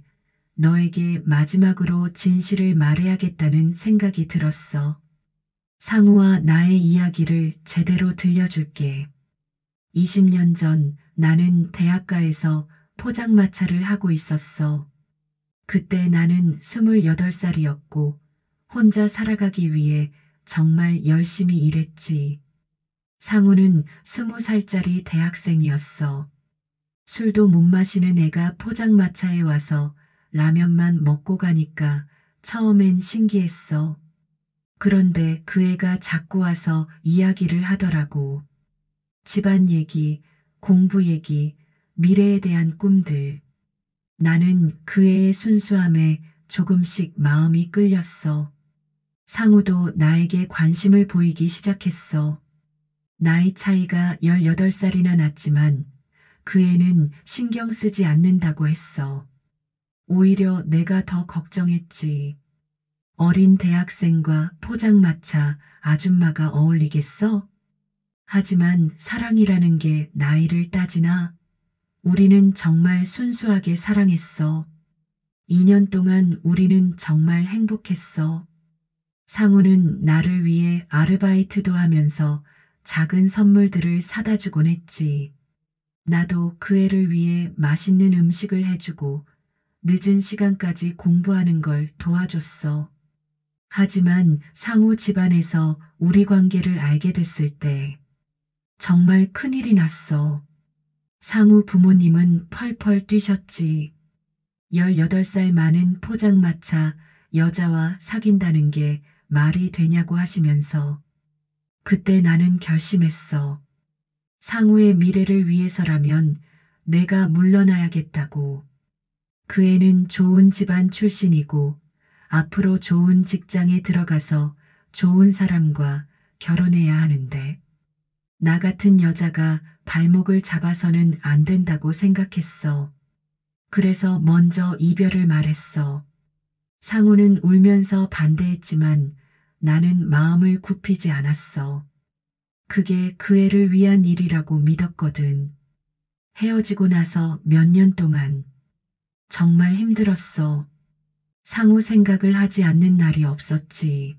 너에게 마지막으로 진실을 말해야겠다는 생각이 들었어. 상우와 나의 이야기를 제대로 들려줄게. 20년 전 나는 대학가에서 포장마차를 하고 있었어. 그때 나는 28살이었고 혼자 살아가기 위해 정말 열심히 일했지. 상우는 20살짜리 대학생이었어. 술도 못 마시는 애가 포장마차에 와서 라면만 먹고 가니까 처음엔 신기했어. 그런데 그 애가 자꾸 와서 이야기를 하더라고. 집안 얘기, 공부 얘기, 미래에 대한 꿈들. 나는 그 애의 순수함에 조금씩 마음이 끌렸어. 상우도 나에게 관심을 보이기 시작했어. 나이 차이가 18살이나 났지만 그 애는 신경 쓰지 않는다고 했어. 오히려 내가 더 걱정했지. 어린 대학생과 포장마차 아줌마가 어울리겠어? 하지만 사랑이라는 게 나이를 따지나? 우리는 정말 순수하게 사랑했어. 2년 동안 우리는 정말 행복했어. 상우는 나를 위해 아르바이트도 하면서 작은 선물들을 사다 주곤 했지. 나도 그 애를 위해 맛있는 음식을 해주고 늦은 시간까지 공부하는 걸 도와줬어. 하지만 상우 집안에서 우리 관계를 알게 됐을 때 정말 큰일이 났어. 상우 부모님은 펄펄 뛰셨지. 18살 많은 포장마차 여자와 사귄다는 게 말이 되냐고 하시면서 그때 나는 결심했어. 상우의 미래를 위해서라면 내가 물러나야겠다고. 그 애는 좋은 집안 출신이고 앞으로 좋은 직장에 들어가서 좋은 사람과 결혼해야 하는데 나 같은 여자가 발목을 잡아서는 안 된다고 생각했어. 그래서 먼저 이별을 말했어. 상우는 울면서 반대했지만 나는 마음을 굽히지 않았어. 그게 그 애를 위한 일이라고 믿었거든. 헤어지고 나서 몇 년 동안 정말 힘들었어. 상우 생각을 하지 않는 날이 없었지.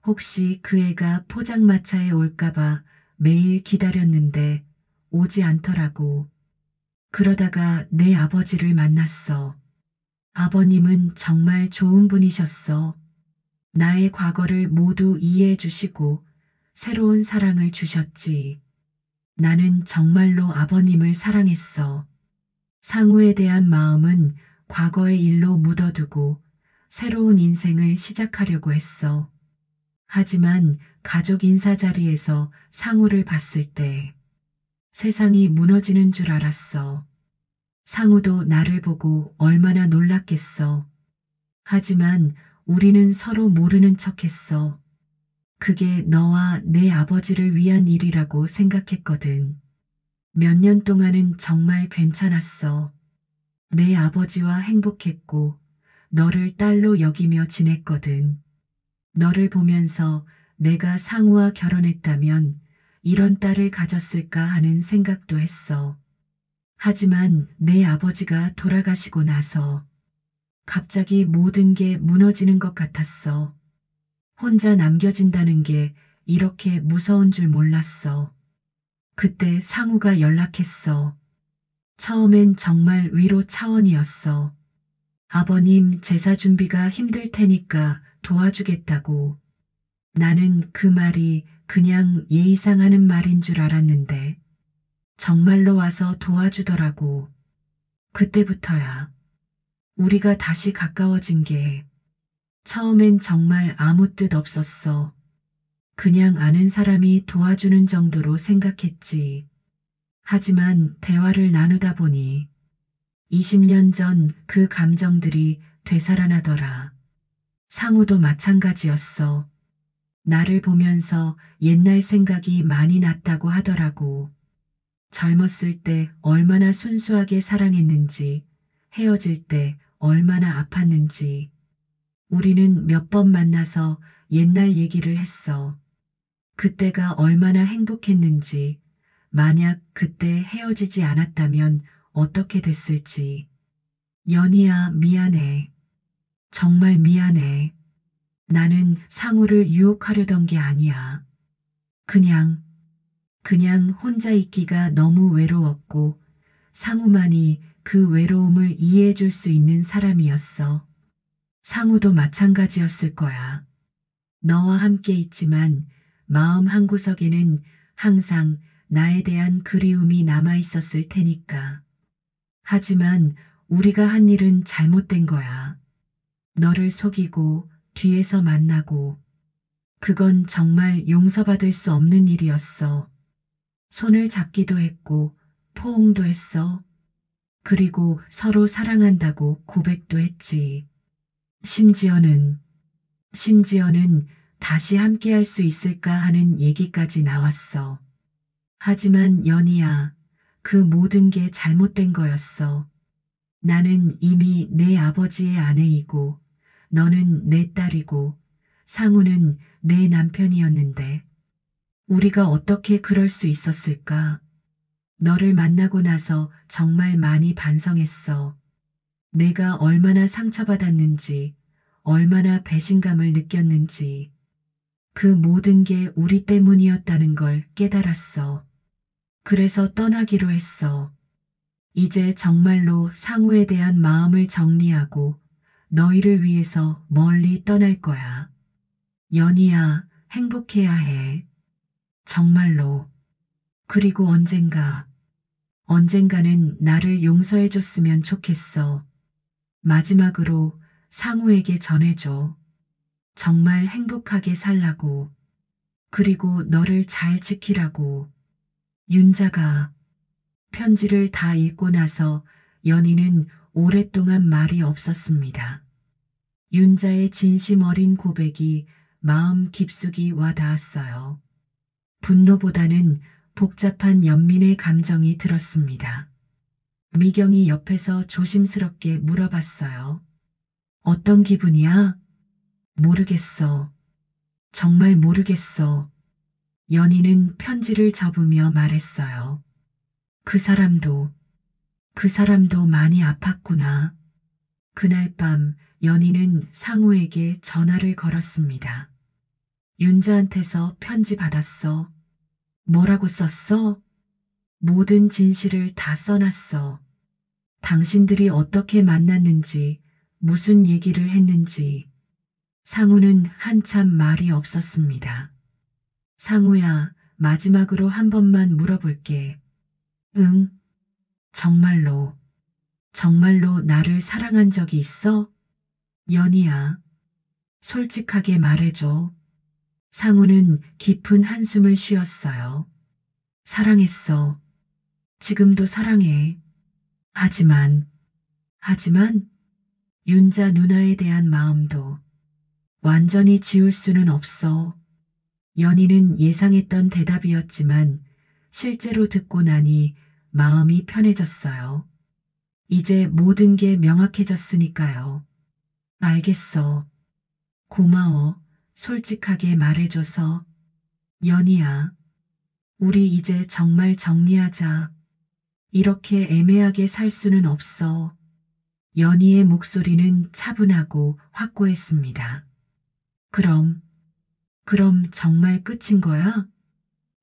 혹시 그 애가 포장마차에 올까봐 매일 기다렸는데 오지 않더라고. 그러다가 내 아버지를 만났어. 아버님은 정말 좋은 분이셨어. 나의 과거를 모두 이해해 주시고 새로운 사랑을 주셨지. 나는 정말로 아버님을 사랑했어. 상우에 대한 마음은 과거의 일로 묻어두고 새로운 인생을 시작하려고 했어. 하지만 가족 인사 자리에서 상우를 봤을 때 세상이 무너지는 줄 알았어. 상우도 나를 보고 얼마나 놀랐겠어. 하지만 우리는 서로 모르는 척했어. 그게 너와 내 아버지를 위한 일이라고 생각했거든. 몇 년 동안은 정말 괜찮았어. 내 아버지와 행복했고 너를 딸로 여기며 지냈거든. 너를 보면서 내가 상우와 결혼했다면 이런 딸을 가졌을까 하는 생각도 했어. 하지만 내 아버지가 돌아가시고 나서 갑자기 모든 게 무너지는 것 같았어. 혼자 남겨진다는 게 이렇게 무서운 줄 몰랐어. 그때 상우가 연락했어. 처음엔 정말 위로 차원이었어. 아버님 제사 준비가 힘들 테니까 도와주겠다고. 나는 그 말이 그냥 예의상 하는 말인 줄 알았는데 정말로 와서 도와주더라고. 그때부터야 우리가 다시 가까워진 게 처음엔 정말 아무 뜻 없었어. 그냥 아는 사람이 도와주는 정도로 생각했지. 하지만 대화를 나누다 보니 20년 전 그 감정들이 되살아나더라. 상우도 마찬가지였어. 나를 보면서 옛날 생각이 많이 났다고 하더라고. 젊었을 때 얼마나 순수하게 사랑했는지, 헤어질 때 얼마나 아팠는지. 우리는 몇 번 만나서 옛날 얘기를 했어. 그때가 얼마나 행복했는지, 만약 그때 헤어지지 않았다면 어떻게 됐을지. 연희야, 미안해. 정말 미안해. 나는 상우를 유혹하려던 게 아니야. 그냥 혼자 있기가 너무 외로웠고 상우만이 그 외로움을 이해해 줄 수 있는 사람이었어. 상우도 마찬가지였을 거야. 너와 함께 있지만 마음 한구석에는 항상 나에 대한 그리움이 남아 있었을 테니까. 하지만 우리가 한 일은 잘못된 거야. 너를 속이고 뒤에서 만나고 그건 정말 용서받을 수 없는 일이었어. 손을 잡기도 했고 포옹도 했어. 그리고 서로 사랑한다고 고백도 했지. 심지어는 다시 함께 할 수 있을까 하는 얘기까지 나왔어. 하지만 연희야, 그 모든 게 잘못된 거였어. 나는 이미 내 아버지의 아내이고 너는 내 딸이고 상우는 내 남편이었는데 우리가 어떻게 그럴 수 있었을까? 너를 만나고 나서 정말 많이 반성했어. 내가 얼마나 상처받았는지, 얼마나 배신감을 느꼈는지, 그 모든 게 우리 때문이었다는 걸 깨달았어. 그래서 떠나기로 했어. 이제 정말로 상우에 대한 마음을 정리하고 너희를 위해서 멀리 떠날 거야. 연희야, 행복해야 해. 정말로. 그리고 언젠가는 나를 용서해 줬으면 좋겠어. 마지막으로 상우에게 전해줘. 정말 행복하게 살라고. 그리고 너를 잘 지키라고. 윤자가 편지를 다 읽고 나서 연희는 오랫동안 말이 없었습니다. 윤자의 진심 어린 고백이 마음 깊숙이 와 닿았어요. 분노보다는 복잡한 연민의 감정이 들었습니다. 미경이 옆에서 조심스럽게 물어봤어요. 어떤 기분이야? 모르겠어. 정말 모르겠어. 연희는 편지를 접으며 말했어요. 그 사람도, 그 사람도 많이 아팠구나. 그날 밤 연희는 상우에게 전화를 걸었습니다. 윤자한테서 편지 받았어. 뭐라고 썼어? 모든 진실을 다 써놨어. 당신들이 어떻게 만났는지, 무슨 얘기를 했는지. 상우는 한참 말이 없었습니다. 상우야, 마지막으로 한 번만 물어볼게. 응, 정말로, 정말로 나를 사랑한 적이 있어? 연희야, 솔직하게 말해줘. 상우는 깊은 한숨을 쉬었어요. 사랑했어. 지금도 사랑해. 하지만, 하지만, 윤자 누나에 대한 마음도 완전히 지울 수는 없어. 연희는 예상했던 대답이었지만 실제로 듣고 나니 마음이 편해졌어요. 이제 모든 게 명확해졌으니까요. 알겠어. 고마워. 솔직하게 말해줘서. 연희야, 우리 이제 정말 정리하자. 이렇게 애매하게 살 수는 없어. 연희의 목소리는 차분하고 확고했습니다. 그럼, 그럼 정말 끝인 거야?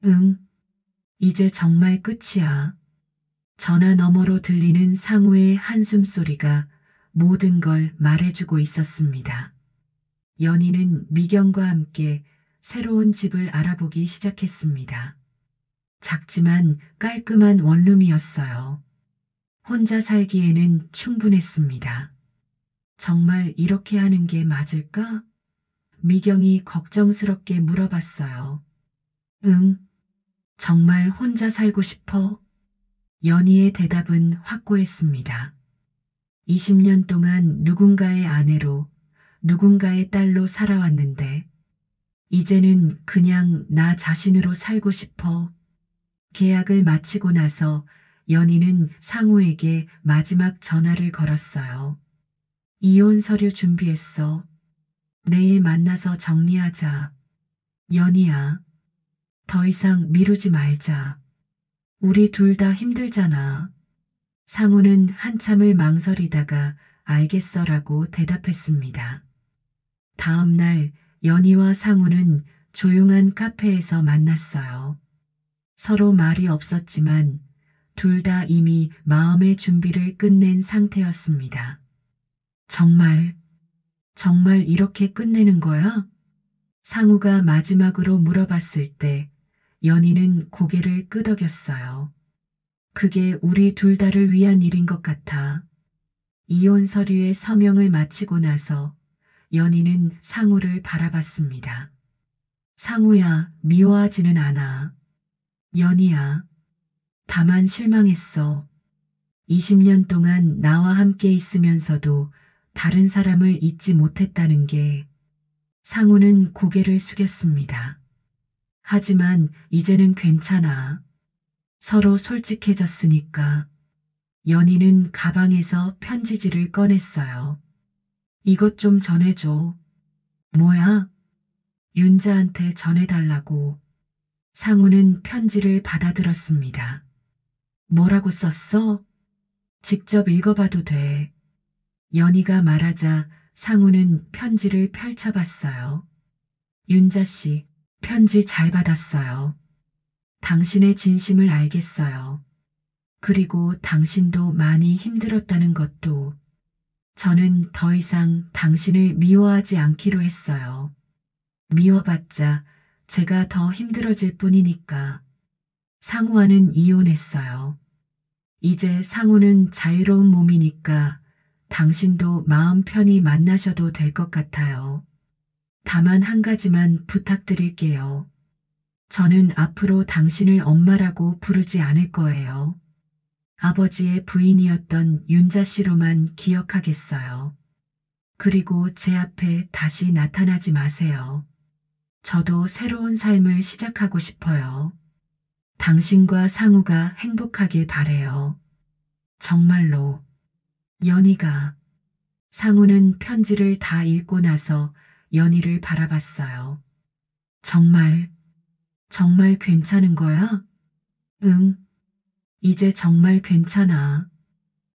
응, 이제 정말 끝이야. 전화 너머로 들리는 상우의 한숨 소리가 모든 걸 말해주고 있었습니다. 연희는 미경과 함께 새로운 집을 알아보기 시작했습니다. 작지만 깔끔한 원룸이었어요. 혼자 살기에는 충분했습니다. 정말 이렇게 하는 게 맞을까? 미경이 걱정스럽게 물어봤어요. 응, 정말 혼자 살고 싶어? 연희의 대답은 확고했습니다. 20년 동안 누군가의 아내로, 누군가의 딸로 살아왔는데, 이제는 그냥 나 자신으로 살고 싶어. 계약을 마치고 나서 연희는 상우에게 마지막 전화를 걸었어요. 이혼 서류 준비했어. 내일 만나서 정리하자. 연희야, 더 이상 미루지 말자. 우리 둘 다 힘들잖아. 상우는 한참을 망설이다가 알겠어라고 대답했습니다. 다음 날 연희와 상우는 조용한 카페에서 만났어요. 서로 말이 없었지만 둘 다 이미 마음의 준비를 끝낸 상태였습니다. 정말, 정말 이렇게 끝내는 거야? 상우가 마지막으로 물어봤을 때 연희는 고개를 끄덕였어요. 그게 우리 둘 다를 위한 일인 것 같아. 이혼 서류에 서명을 마치고 나서 연희는 상우를 바라봤습니다. 상우야, 미워하지는 않아. 연희야, 다만 실망했어. 20년 동안 나와 함께 있으면서도 다른 사람을 잊지 못했다는 게. 상우는 고개를 숙였습니다. 하지만 이제는 괜찮아. 서로 솔직해졌으니까. 연희는 가방에서 편지지를 꺼냈어요. 이것 좀 전해줘. 뭐야? 윤자한테 전해달라고. 상우는 편지를 받아들었습니다. 뭐라고 썼어? 직접 읽어봐도 돼. 연희가 말하자 상우는 편지를 펼쳐봤어요. 윤자 씨, 편지 잘 받았어요. 당신의 진심을 알겠어요. 그리고 당신도 많이 힘들었다는 것도. 저는 더 이상 당신을 미워하지 않기로 했어요. 미워봤자 제가 더 힘들어질 뿐이니까. 상우와는 이혼했어요. 이제 상우는 자유로운 몸이니까 당신도 마음 편히 만나셔도 될 것 같아요. 다만 한 가지만 부탁드릴게요. 저는 앞으로 당신을 엄마라고 부르지 않을 거예요. 아버지의 부인이었던 윤자 씨로만 기억하겠어요. 그리고 제 앞에 다시 나타나지 마세요. 저도 새로운 삶을 시작하고 싶어요. 당신과 상우가 행복하길 바래요. 정말로. 연희가. 상우는 편지를 다 읽고 나서 연희를 바라봤어요. 정말, 정말 괜찮은 거야? 응, 이제 정말 괜찮아.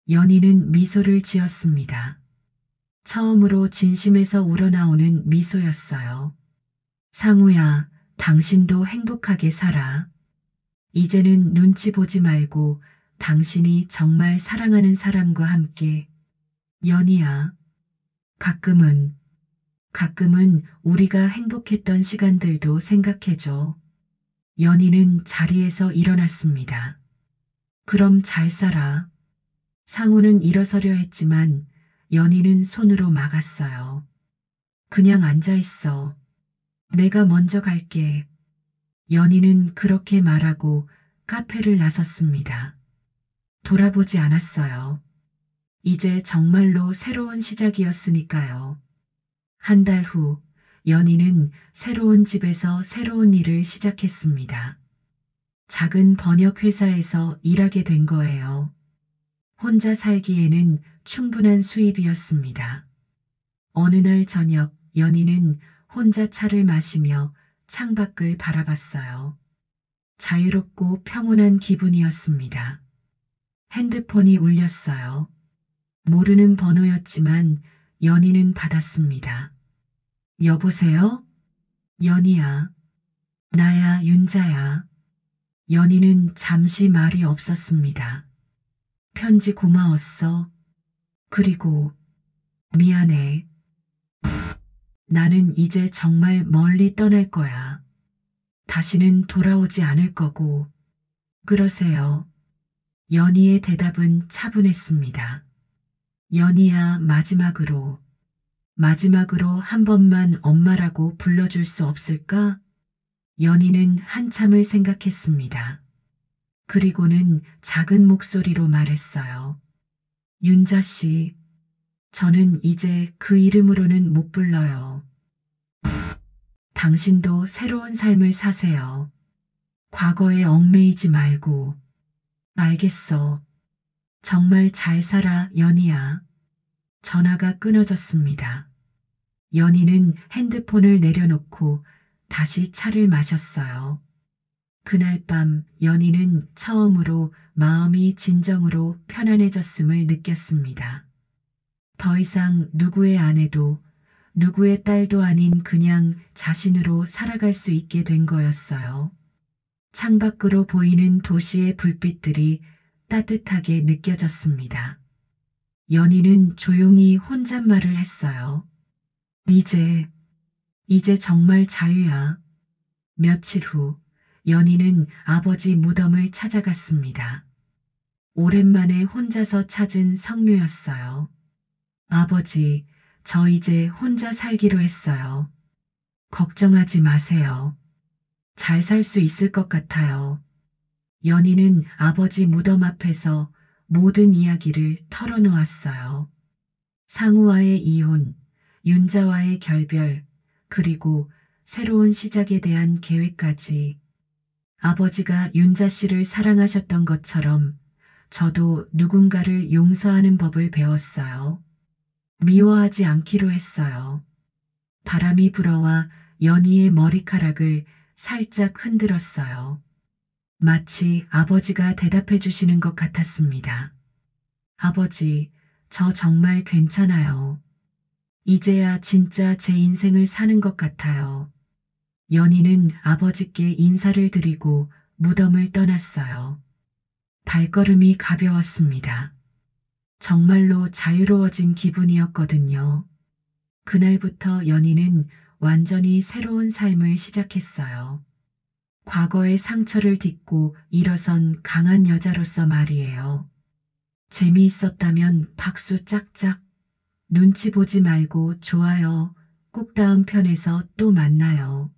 연희는 미소를 지었습니다. 처음으로 진심에서 우러나오는 미소였어요. 상우야, 당신도 행복하게 살아. 이제는 눈치 보지 말고 당신이 정말 사랑하는 사람과 함께. 연희야, 가끔은, 가끔은 우리가 행복했던 시간들도 생각해줘. 연희는 자리에서 일어났습니다. 그럼 잘 살아. 상우는 일어서려 했지만 연희는 손으로 막았어요. 그냥 앉아 있어. 내가 먼저 갈게. 연희는 그렇게 말하고 카페를 나섰습니다. 돌아보지 않았어요. 이제 정말로 새로운 시작이었으니까요. 한 달 후, 연희는 새로운 집에서 새로운 일을 시작했습니다. 작은 번역 회사에서 일하게 된 거예요. 혼자 살기에는 충분한 수입이었습니다. 어느 날 저녁 연희는 혼자 차를 마시며 창밖을 바라봤어요. 자유롭고 평온한 기분이었습니다. 핸드폰이 울렸어요. 모르는 번호였지만 연희는 받았습니다. 여보세요? 연희야. 나야 윤자야. 연희는 잠시 말이 없었습니다. 편지 고마웠어. 그리고 미안해. 나는 이제 정말 멀리 떠날 거야. 다시는 돌아오지 않을 거고. 그러세요. 연희의 대답은 차분했습니다. 연희야, 마지막으로 한 번만 엄마라고 불러줄 수 없을까? 연희는 한참을 생각했습니다. 그리고는 작은 목소리로 말했어요. 윤자 씨, 저는 이제 그 이름으로는 못 불러요. 당신도 새로운 삶을 사세요. 과거에 얽매이지 말고. 알겠어. 정말 잘 살아, 연희야. 전화가 끊어졌습니다. 연희는 핸드폰을 내려놓고 다시 차를 마셨어요. 그날 밤 연희는 처음으로 마음이 진정으로 편안해졌음을 느꼈습니다. 더 이상 누구의 아내도 누구의 딸도 아닌 그냥 자신으로 살아갈 수 있게 된 거였어요. 창밖으로 보이는 도시의 불빛들이 따뜻하게 느껴졌습니다. 연희는 조용히 혼잣말을 했어요. 이제, 이제 정말 자유야. 며칠 후, 연희는 아버지 무덤을 찾아갔습니다. 오랜만에 혼자서 찾은 성묘였어요. 아버지, 저 이제 혼자 살기로 했어요. 걱정하지 마세요. 잘 살 수 있을 것 같아요. 연희는 아버지 무덤 앞에서 모든 이야기를 털어놓았어요. 상우와의 이혼, 윤자와의 결별, 그리고 새로운 시작에 대한 계획까지. 아버지가 윤자 씨를 사랑하셨던 것처럼 저도 누군가를 용서하는 법을 배웠어요. 미워하지 않기로 했어요. 바람이 불어와 연희의 머리카락을 살짝 흔들었어요. 마치 아버지가 대답해 주시는 것 같았습니다. 아버지, 저 정말 괜찮아요. 이제야 진짜 제 인생을 사는 것 같아요. 연희는 아버지께 인사를 드리고 무덤을 떠났어요. 발걸음이 가벼웠습니다. 정말로 자유로워진 기분이었거든요. 그날부터 연희는 완전히 새로운 삶을 시작했어요. 과거의 상처를 딛고 일어선 강한 여자로서 말이에요. 재미있었다면 박수 짝짝. 눈치 보지 말고 좋아요. 꼭 다음 편에서 또 만나요.